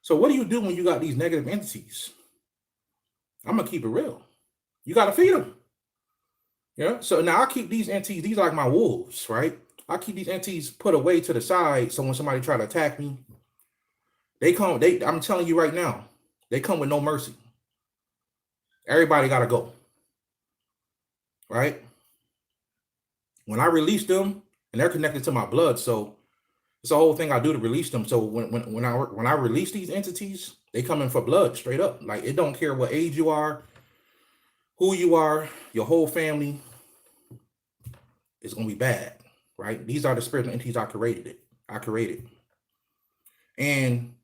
So what do you do when you got these negative entities? I'm going to keep it real. You got to feed them. Yeah. So now I keep these entities, these are like my wolves, right? I keep these entities put away to the side. So when somebody try to attack me, I'm telling you right now, they come with no mercy. Everybody got to go. Right? When I release them, and they're connected to my blood, so it's a whole thing I do to release them. So when I release these entities, they come in for blood straight up. Like it don't care what age you are, who you are, your whole family is gonna be bad, right? These are the spiritual entities I created. And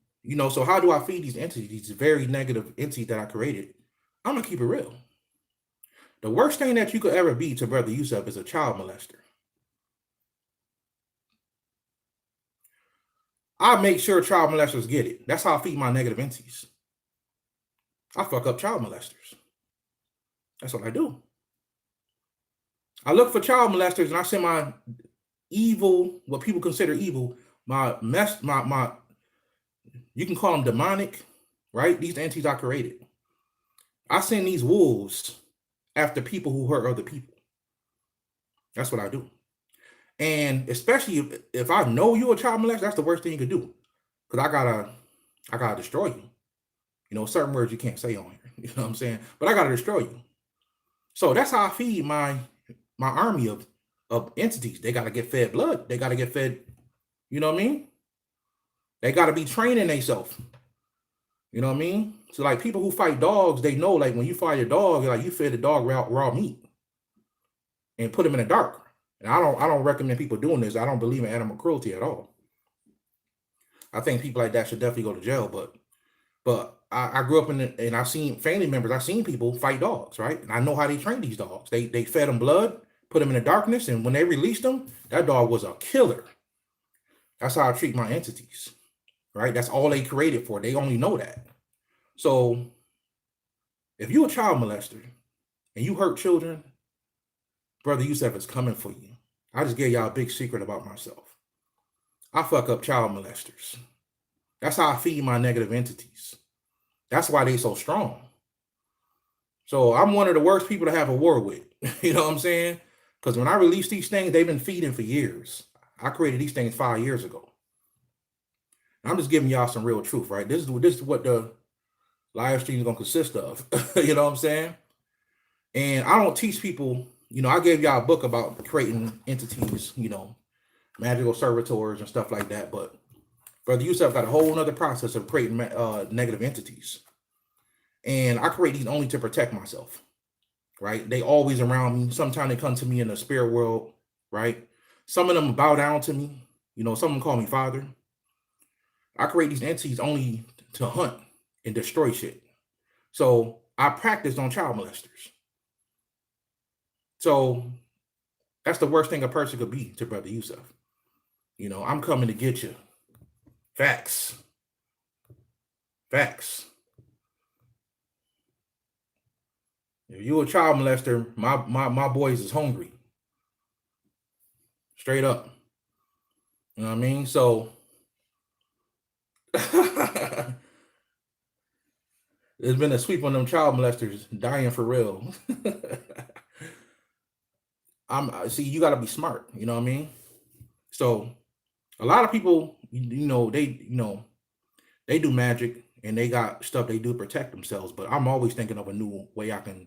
so how do I feed these entities, these very negative entities that I created? I'm gonna keep it real. The worst thing that you could ever be to Brother Yusef is a child molester. I make sure child molesters get it. That's how I feed my negative entities. I fuck up child molesters. That's what I do. I look for child molesters and I send my evil, what people consider evil, you can call them demonic, right? These entities I created. I send these wolves after people who hurt other people. That's what I do. And especially if I know you're a child molester, that's the worst thing you could do. Because I gotta destroy you. Certain words you can't say on here. You know what I'm saying? But I gotta destroy you. So that's how I feed my army of entities. They gotta get fed blood. They gotta get fed, you know what I mean? They gotta be training themselves. You know what I mean? So like people who fight dogs, they know like when you fight a dog, like you fed the dog raw meat and put him in the dark. And I don't recommend people doing this. I don't believe in animal cruelty at all. I think people like that should definitely go to jail. But I grew up and I seen family members, I seen people fight dogs, right? And I know how they train these dogs. They fed them blood, put them in the darkness, and when they released them, that dog was a killer. That's how I treat my entities, right? That's all they created for. They only know that. So if you a child molester and you hurt children, Brother Yusef is coming for you. I just gave y'all a big secret about myself. I fuck up child molesters. That's how I feed my negative entities. That's why they so strong. So I'm one of the worst people to have a war with. You know what I'm saying? Because when I release these things, they've been feeding for years. I created these things 5 years ago. I'm just giving y'all some real truth, right? This is what the live stream is going to consist of. You know what I'm saying? And I don't teach people, I gave y'all a book about creating entities, magical servitors and stuff like that. But Brother Yusuf got a whole other process of creating negative entities. And I create these only to protect myself, right? They always around me. Sometimes they come to me in the spirit world, right? Some of them bow down to me. Some of them call me father. I create these entities only to hunt and destroy shit. So I practiced on child molesters. So that's the worst thing a person could be to Brother Yusuf. I'm coming to get you. Facts. Facts. If you a child molester, my boys is hungry. Straight up. You know what I mean? So there's been a sweep on them child molesters dying for real. See, you got to be smart. You know what I mean? So a lot of people, they do magic and they got stuff they do to protect themselves. But I'm always thinking of a new way I can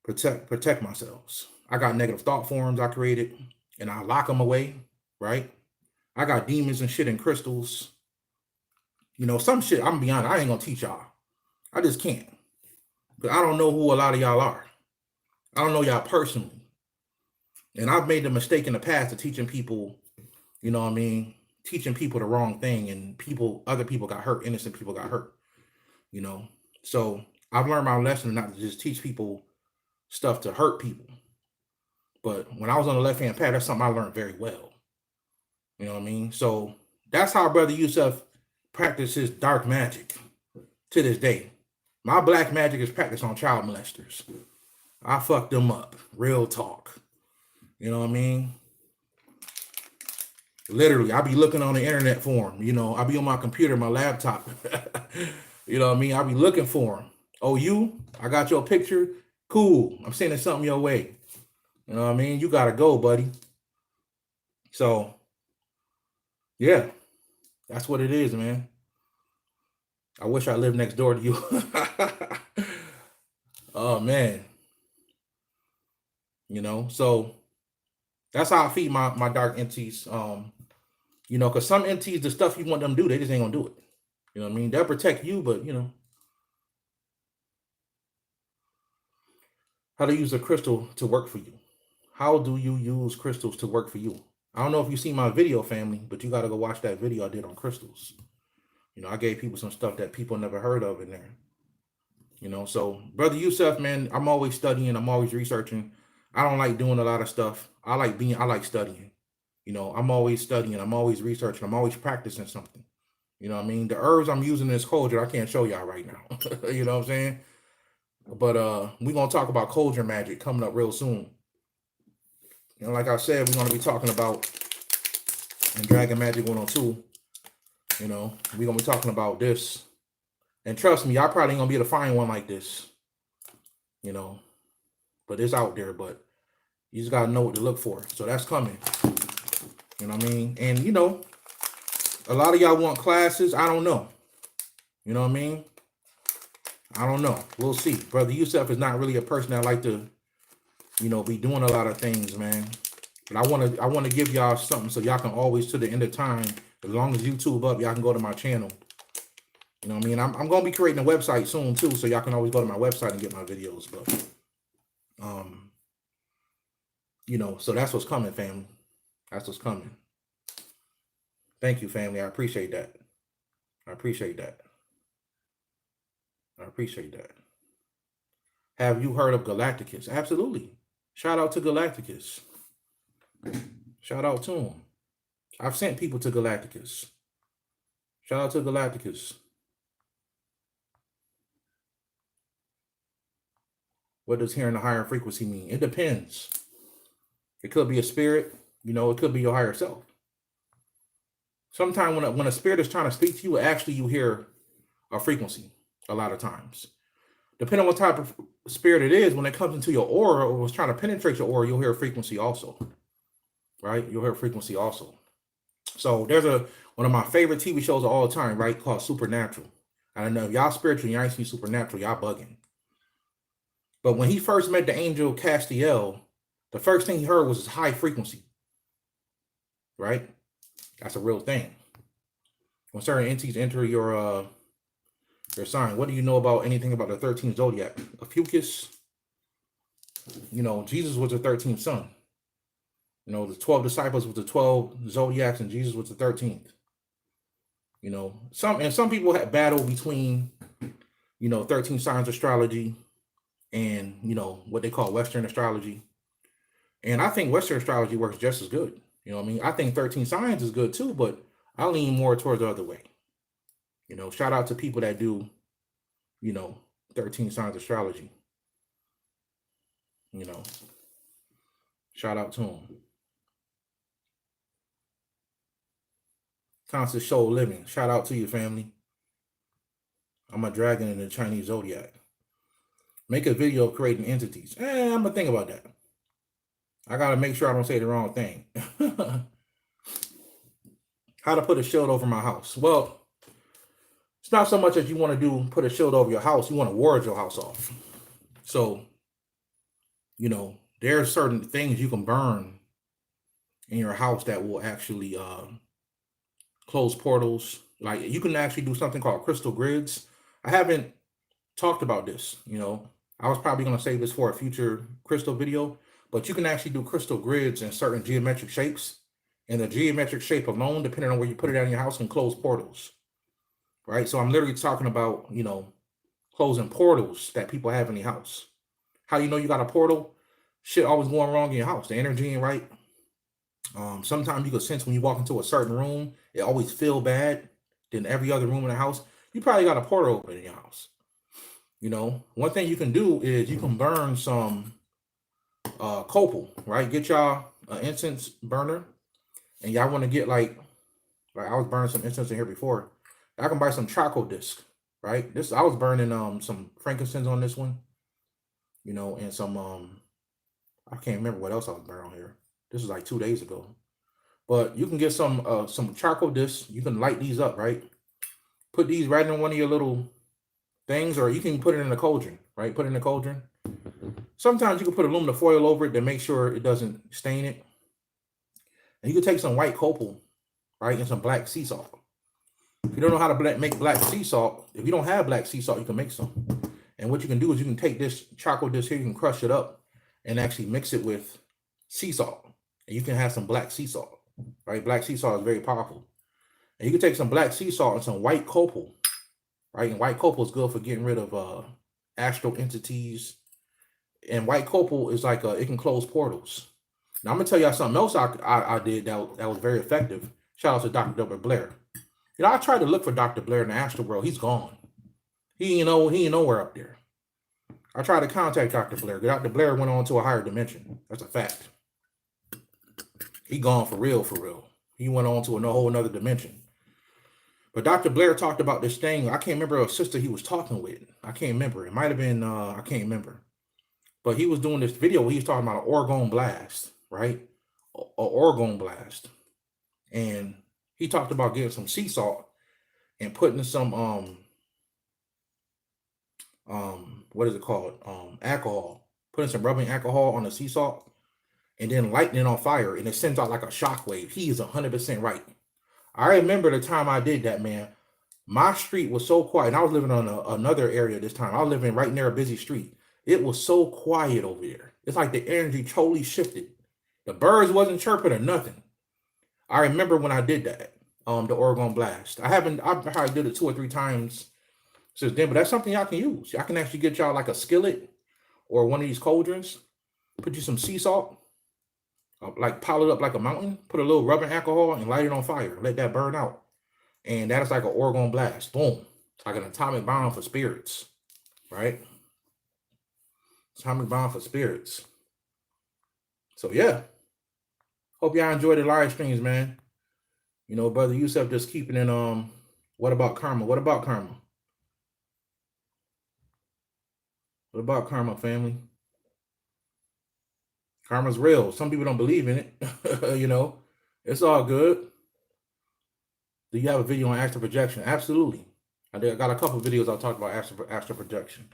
protect myself. I got negative thought forms I created and I lock them away, right? I got demons and shit and crystals. Some shit, I'm gonna be honest, I ain't gonna teach y'all. I just can't. But I don't know who a lot of y'all are. I don't know y'all personally. And I've made the mistake in the past of teaching people, teaching people the wrong thing, and other people got hurt, innocent people got hurt, So I've learned my lesson not to just teach people stuff to hurt people. But when I was on the left-hand path, that's something I learned very well. You know what I mean? So that's how Brother Yusuf practices dark magic to this day. My black magic is practiced on child molesters. I fucked them up. Real talk. You know what I mean? Literally, I be looking on the internet for them. I be on my computer, my laptop. You know what I mean? I be looking for them. Oh, I got your picture? Cool. I'm sending something your way. You know what I mean? You got to go, buddy. So, yeah, that's what it is, man. I wish I lived next door to you. Oh, man. So that's how I feed my dark entities. Because some entities, the stuff you want them to do, they just ain't going to do it. You know what I mean? They'll protect you, but, how to use a crystal to work for you. How do you use crystals to work for you? I don't know if you see my video, family, but you got to go watch that video I did on crystals. I gave people some stuff that people never heard of in there. So Brother Yusuf, man, I'm always studying. I'm always researching. I don't like doing a lot of stuff. I like studying. I'm always studying. I'm always researching. I'm always practicing something. You know what I mean? The herbs I'm using in this cauldron, I can't show y'all right now. You know what I'm saying? But we're going to talk about cauldron magic coming up real soon. Like I said, we're going to be talking about in Dragon Magic 102. We're going to be talking about this. And trust me, y'all probably ain't going to be able to find one like this. But it's out there. But you just got to know what to look for. So that's coming. You know what I mean? And, a lot of y'all want classes. I don't know. You know what I mean? I don't know. We'll see. Brother Yusuf is not really a person that like to, be doing a lot of things, man. But I want to give y'all something so y'all can always, to the end of time, as long as YouTube up, y'all can go to my channel. You know what I mean? I'm going to be creating a website soon, too, so y'all can always go to my website and get my videos. But, so that's what's coming, family. That's what's coming. Thank you, family. I appreciate that. appreciate that. Have you heard of Galacticus? Absolutely. Shout out to Galacticus. Shout out to him. I've sent people to Galacticus. Shout out to Galacticus. What does hearing a higher frequency mean? It depends. It could be a spirit, it could be your higher self. Sometimes when a spirit is trying to speak to you, actually you hear a frequency a lot of times. Depending on what type of spirit it is, when it comes into your aura or was trying to penetrate your aura, you'll hear a frequency also. Right? You'll hear a frequency also. So there's one of my favorite TV shows of all time, right, called Supernatural. I don't know if y'all spiritual, y'all ain't seen Supernatural, y'all bugging. But when he first met the angel Castiel, the first thing he heard was his high frequency. Right? That's a real thing. When certain entities enter your sign, what do you know about anything about the 13th zodiac? Ophiuchus, Jesus was the 13th son. The 12 disciples was the 12 zodiacs, and Jesus was the 13th. Some people had battle between, 13 signs astrology and, what they call Western astrology. And I think Western astrology works just as good. I think 13 signs is good too, but I lean more towards the other way. Shout out to people that do, 13 signs astrology. Shout out to them. Constant Soul Living. Shout out to you, family. I'm a dragon in the Chinese zodiac. Make a video of creating entities. I'm going to think about that. I got to make sure I don't say the wrong thing. How to put a shield over my house. Well, it's not so much that you want to put a shield over your house. You want to ward your house off. So, there are certain things you can burn in your house that will actually close portals. Like you can actually do something called crystal grids. I haven't talked about this. I was probably going to save this for a future crystal video, but you can actually do crystal grids in certain geometric shapes. And the geometric shape alone, depending on where you put it out in your house, can close portals. Right? So I'm literally talking about, closing portals that people have in the house. How do you know you got a portal? Shit always going wrong in your house. The energy ain't right. Sometimes you can sense when you walk into a certain room, it always feel bad than every other room in the house. You probably got a portal open in your house. One thing you can do is you can burn some copal, right? Get y'all an incense burner, and y'all want to get like I was burning some incense in here before. I can buy some charcoal disc, right? I was burning some frankincense on this one, and some I can't remember what else I was burning on here. This was like 2 days ago. But you can get some charcoal discs. You can light these up, right? Put these right in one of your little things, or you can put it in a cauldron, right? Put it in a cauldron. Sometimes you can put aluminum foil over it to make sure it doesn't stain it. And you can take some white copal, right, and some black sea salt. If you don't know how to make black sea salt, if you don't have black sea salt, you can make some. And what you can do is you can take this charcoal disc here, you can crush it up and actually mix it with sea salt. And you can have some black sea salt, right? Black sea salt is very powerful. And you can take some black sea salt and some white copal, right? And white copal is good for getting rid of astral entities. And white copal is like it can close portals. Now I'm gonna tell y'all something else I did that was very effective. Shout out to Dr. W. Blair. I tried to look for Dr. Blair in the astral world. He's gone. He ain't nowhere up there. I tried to contact Dr. Blair. Dr. Blair went on to a higher dimension. That's a fact. He gone for real, for real. He went on to a whole another dimension. But Dr. Blair talked about this thing. I can't remember a sister he was talking with. I can't remember. It might have been, I can't remember. But he was doing this video where he was talking about an orgone blast, right? An orgone blast. And he talked about getting some sea salt and putting some, what is it called? Alcohol. Putting some rubbing alcohol on the sea salt and then lighting it on fire, and it sends out like a shockwave. He is 100% right. I remember the time I did that, man. My street was so quiet. And I was living on another area this time. I was living right near a busy street. It was so quiet over there. It's like the energy totally shifted. The birds wasn't chirping or nothing. I remember when I did that, the Oregon blast. I probably did it 2 or 3 times since then. But that's something y'all can use. Y'all can actually get y'all like a skillet or one of these cauldrons. Put you some sea salt, like pile it up like a mountain. Put a little rubbing alcohol and light it on fire. Let that burn out, and that is like an orgone blast. Boom, it's like an atomic bomb for spirits, right? Atomic bomb for spirits. So yeah, hope y'all enjoy the live streams, man. You know, brother Yusuf just keeping it. What about karma? What about karma? What about karma, family? Karma's real. Some people don't believe in it. You know, it's all good. Do you have a video on astral projection? Absolutely. I got a couple of videos I'll talk about astral projection.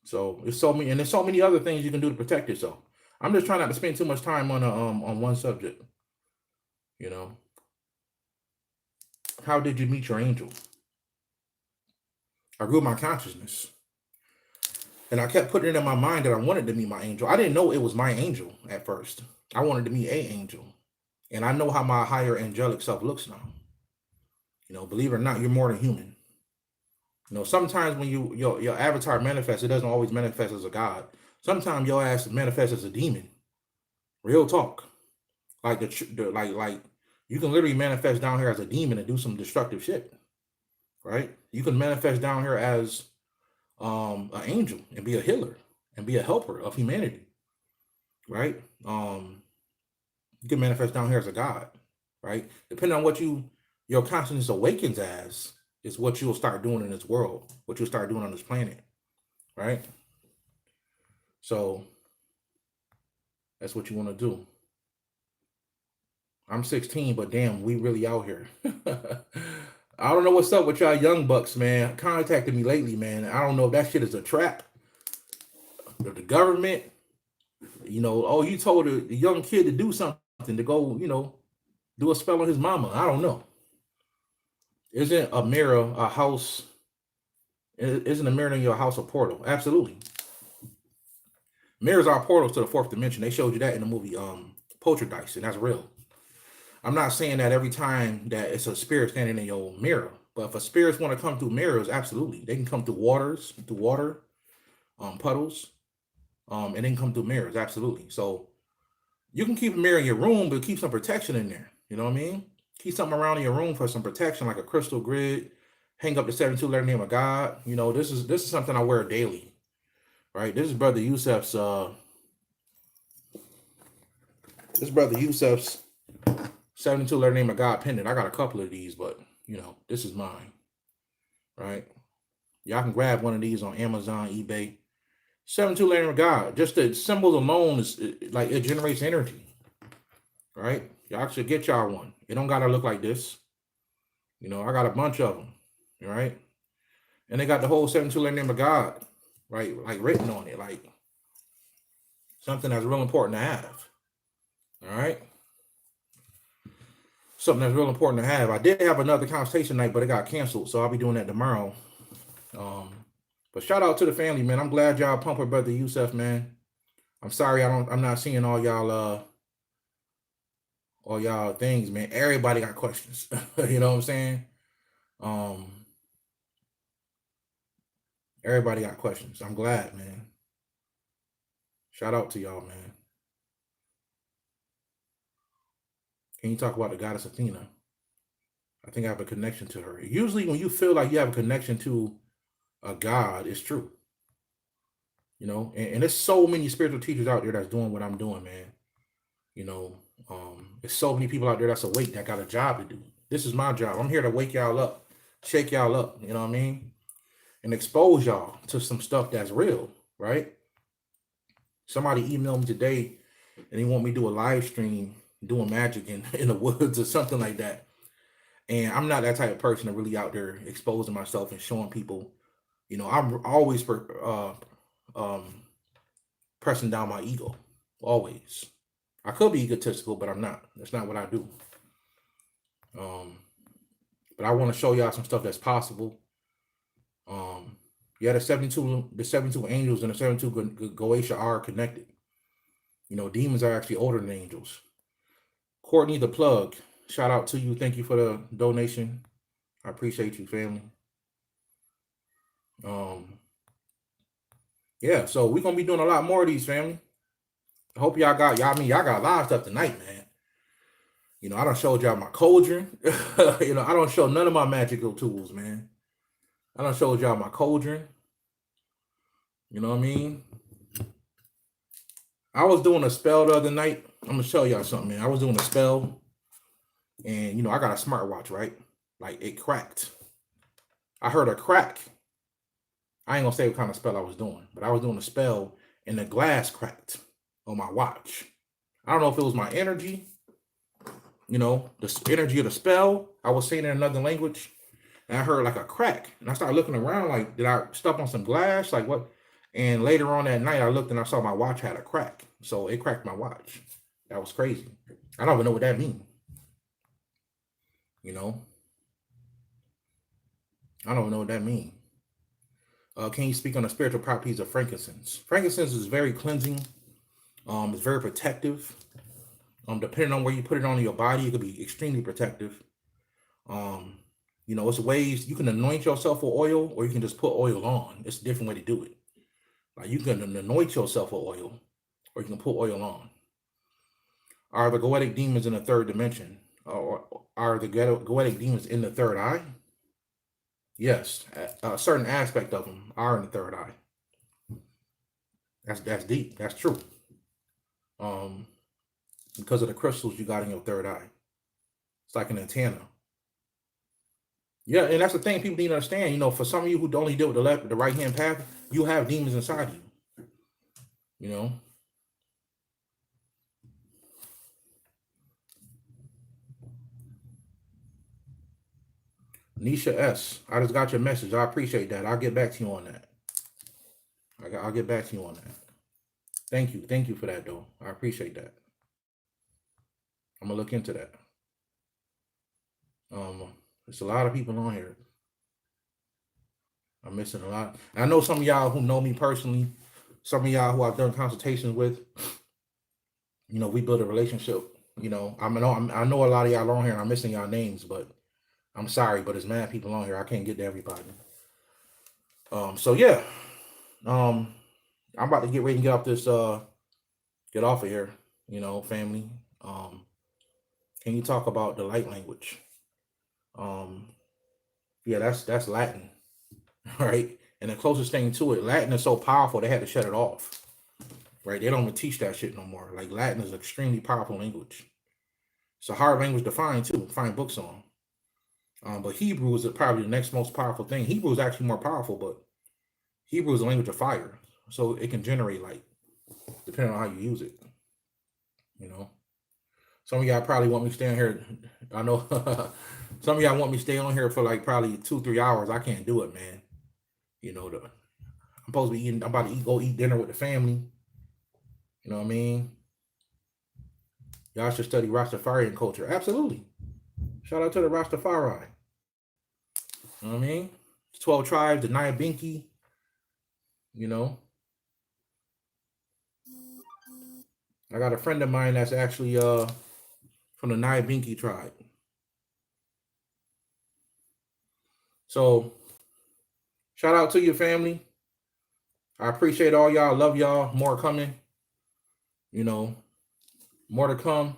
So there's so many, and there's so many other things you can do to protect yourself. I'm just trying not to spend too much time on one subject. You know, how did you meet your angel? I grew my consciousness, and I kept putting it in my mind that I wanted to meet my angel. I didn't know it was my angel at first. I wanted to meet a angel, and I know how my higher angelic self looks now. You know, believe it or not, you're more than human. You know, sometimes when your avatar manifests, it doesn't always manifest as a god. Sometimes your ass manifests as a demon. Real talk. Like like you can literally manifest down here as a demon and do some destructive shit. Right? You can manifest down here as an angel and be a healer and be a helper of humanity. Right? You can manifest down here as a god. Right? Depending on what your consciousness awakens as, is what you'll start doing in this world, what you'll start doing on this planet, right? So that's what you want to do. I'm 16, but damn, we really out here. I don't know what's up with y'all young bucks, man. Contacted me lately, man. I don't know if that shit is a trap. The government, you know, oh, you told the young kid to do something, to go, you know, do a spell on his mama. I don't know. Isn't a mirror a house? Isn't a mirror in your house a portal? Absolutely. Mirrors are portals to the fourth dimension. They showed you that in the movie Poltergeist, and that's real. I'm not saying that every time that it's a spirit standing in your mirror, but if a spirits want to come through mirrors, absolutely. They can come through water, puddles, and they can come through mirrors, absolutely. So you can keep a mirror in your room, but keep some protection in there. You know what I mean? Keep something around in your room for some protection, like a crystal grid. Hang up the 72-letter name of God. You know, this is something I wear daily, right? This is Brother Yusuf's. This Brother Yusuf's 72-letter name of God pendant. I got a couple of these, but you know, this is mine, right? Y'all can grab one of these on Amazon, eBay. 72-letter name of God. Just the symbol alone is like it generates energy, right? Y'all should get y'all one. It don't gotta look like this. You know, I got a bunch of them, right? And they got the whole 72-letter name of God, right? Like written on it, like something that's real important to have. All right. Something that's real important to have. I did have another consultation night, but it got canceled, so I'll be doing that tomorrow. But shout out to the family, man. I'm glad y'all pump with Brother Yusuf, man. I'm sorry I'm not seeing all y'all things, man. Everybody got questions. You know what I'm saying? Everybody got questions. I'm glad, man. Shout out to y'all, man. Can you talk about the goddess Athena? I think I have a connection to her. Usually when you feel like you have a connection to a god, it's true. You know, and there's so many spiritual teachers out there that's doing what I'm doing, man. You know, there's so many people out there that's awake that got a job to do. This is my job. I'm here to wake y'all up, shake y'all up, you know what I mean? And expose y'all to some stuff that's real, right? Somebody emailed me today and they want me to do a live stream doing magic in the woods or something like that. And I'm not that type of person to really out there exposing myself and showing people, you know, I'm always pressing down my ego, always. I could be egotistical, but I'm not. That's not what I do. But I want to show y'all some stuff that's possible. Yeah, the 72 angels and the 72 Goetia are connected. You know, demons are actually older than angels. Courtney the plug. Shout out to you. Thank you for the donation. I appreciate you, family. Yeah, so we're gonna be doing a lot more of these, family. I hope y'all got y'all got live stuff tonight, man. You know, I done showed y'all my cauldron. You know, I don't show none of my magical tools, man. I done showed y'all my cauldron. You know what I mean? I was doing a spell the other night. I'm gonna show y'all something, man. I was doing a spell, and you know, I got a smartwatch, right? Like it cracked. I heard a crack. I ain't gonna say what kind of spell I was doing, but I was doing a spell and the glass cracked on my watch. I don't know if it was my energy, you know, the energy of the spell. I was saying in another language, and I heard like a crack, and I started looking around like, did I step on some glass? Like what? And later on that night, I looked and I saw my watch had a crack, so it cracked my watch. That was crazy. I don't even know what that means. You know, I don't know what that means. Can you speak on the spiritual properties of frankincense? Frankincense is very cleansing. It's very protective. Depending on where you put it on your body, it could be extremely protective. You know, it's ways you can anoint yourself with oil, or you can just put oil on. It's a different way to do it. Like you can anoint yourself with oil, or you can put oil on. Are the goetic demons in the third dimension? Or are the goetic demons in the third eye? Yes, a certain aspect of them are in the third eye. That's deep. That's true. Because of the crystals you got in your third eye. It's like an antenna. Yeah, and that's the thing people need to understand. You know, for some of you who only deal with the right hand path, you have demons inside you. You know. Nisha S, I just got your message. I appreciate that. I'll get back to you on that. I'll get back to you on that. Thank you for that, though. I appreciate that. I'm gonna look into that. There's a lot of people on here. I'm missing a lot. I know some of y'all who know me personally. Some of y'all who I've done consultations with. You know, we build a relationship. You know, I know a lot of y'all on here, and I'm missing y'all names, but I'm sorry, but there's mad people on here. I can't get to everybody. So yeah. I'm about to get ready to get off this get off of here, you know, family. Can you talk about the light language? Yeah, that's Latin, right? And the closest thing to it, Latin is so powerful they had to shut it off. Right? They don't even teach that shit no more. Like Latin is an extremely powerful language. It's a hard language to find too, find books on. But Hebrew is probably the next most powerful thing. Hebrew is actually more powerful, but Hebrew is a language of fire. So it can generate light, depending on how you use it. You know? Some of y'all probably want me to stay on here. I know some of y'all want me to stay on here for like probably 2-3 hours. I can't do it, man. You know, I'm supposed to be eating, I'm about to go eat dinner with the family. You know what I mean? Y'all should study Rastafarian culture. Absolutely. Shout out to the Rastafari. You know what I mean? 12 tribes, the Nyabinki. You know? I got a friend of mine that's actually from the Nyabinki tribe. So, shout out to your family. I appreciate all y'all. Love y'all. More coming. You know, more to come.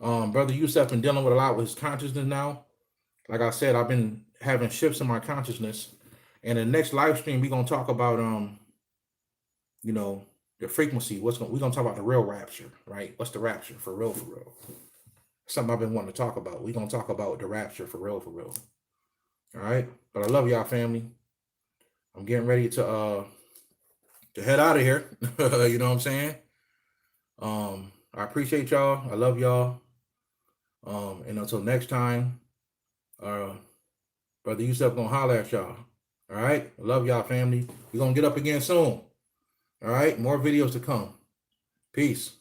Brother Yusuf been dealing with a lot with his consciousness now. Like I said, I've been having shifts in my consciousness. And the next live stream, we're gonna talk about you know, the frequency. We're gonna talk about the real rapture, right? What's the rapture for real, for real? Something I've been wanting to talk about. We're gonna talk about the rapture for real, for real. All right. But I love y'all, family. I'm getting ready to head out of here. You know what I'm saying? I appreciate y'all. I love y'all. And until next time, Brother Yusuf gonna holler at y'all. All right. I love y'all, family. We're gonna get up again soon. All right. More videos to come. Peace.